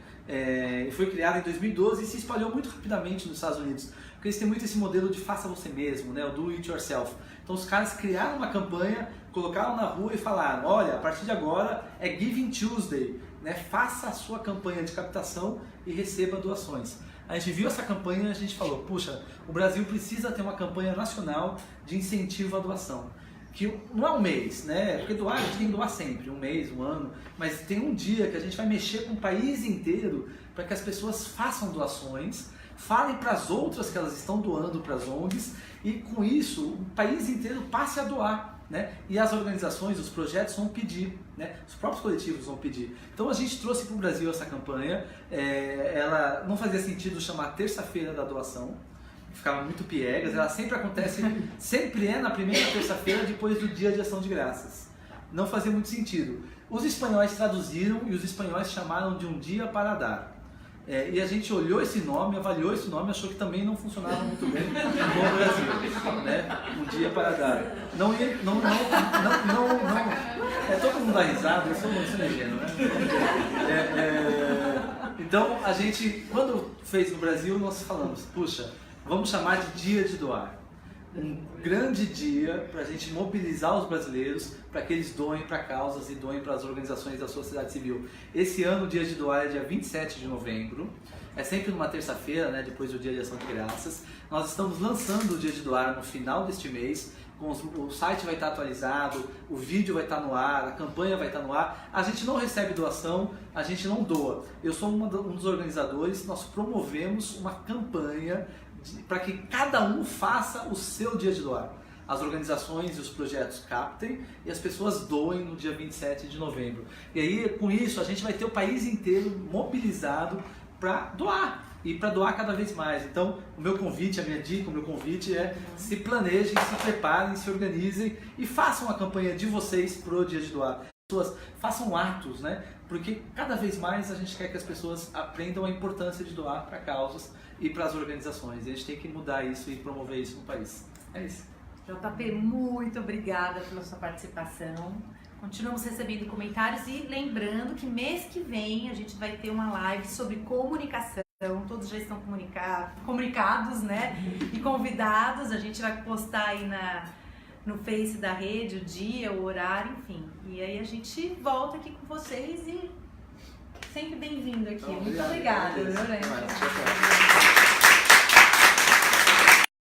Foi criada em 2012 e se espalhou muito rapidamente nos Estados Unidos, porque eles têm muito esse modelo de faça você mesmo, né? O do it yourself. Então os caras criaram uma campanha, colocaram na rua e falaram: olha, a partir de agora é Giving Tuesday, né? Faça a sua campanha de captação e receba doações. A gente viu essa campanha e a gente falou: puxa, o Brasil precisa ter uma campanha nacional de incentivo à doação. Que não é um mês, né? Porque doar, a gente tem que doar sempre, um mês, um ano, mas tem um dia que a gente vai mexer com o país inteiro para que as pessoas façam doações, falem para as outras que elas estão doando para as ONGs e com isso o país inteiro passe a doar, né? E as organizações, os projetos vão pedir, né? Os próprios coletivos vão pedir. Então a gente trouxe para o Brasil essa campanha, ela não fazia sentido chamar Terça-feira da Doação, ficava muito piegas, ela sempre acontece, sempre na primeira terça-feira depois do Dia de Ação de Graças. Não fazia muito sentido. Os espanhóis traduziram e os espanhóis chamaram de Um Dia para Dar. E a gente olhou esse nome, avaliou esse nome, achou que também não funcionava muito bem no Brasil, né? Um Dia para Dar. Não, todo mundo dá risada, eu sou ingênuo, né? Então a gente, quando fez no Brasil, nós falamos: puxa, vamos chamar de Dia de Doar. Um grande dia para a gente mobilizar os brasileiros para que eles doem para causas e doem para as organizações da sociedade civil. Esse ano o Dia de Doar é dia 27 de novembro, é sempre numa terça-feira, né, depois do Dia de Ação de Graças. Nós estamos lançando o Dia de Doar no final deste mês, o site vai estar atualizado, o vídeo vai estar no ar, a campanha vai estar no ar. A gente não recebe doação, a gente não doa. Eu sou um dos organizadores, nós promovemos uma campanha para que cada um faça o seu Dia de Doar. As organizações e os projetos captem e as pessoas doem no dia 27 de novembro. E aí, com isso, a gente vai ter o país inteiro mobilizado para doar. E para doar cada vez mais. Então, o meu convite, a minha dica, o meu convite é: se planejem, se preparem, se organizem e façam a campanha de vocês pro Dia de Doar. Pessoas façam atos, né? Porque cada vez mais a gente quer que as pessoas aprendam a importância de doar para causas e para as organizações. E a gente tem que mudar isso e promover isso no país. É isso. JP, muito obrigada pela sua participação. Continuamos recebendo comentários e lembrando que mês que vem a gente vai ter uma live sobre comunicação. Todos já estão comunicados, né? E convidados. A gente vai postar aí no Face da rede o dia, o horário, enfim. E aí a gente volta aqui com vocês e sempre bem-vindo aqui. Muito obrigada, viu, gente?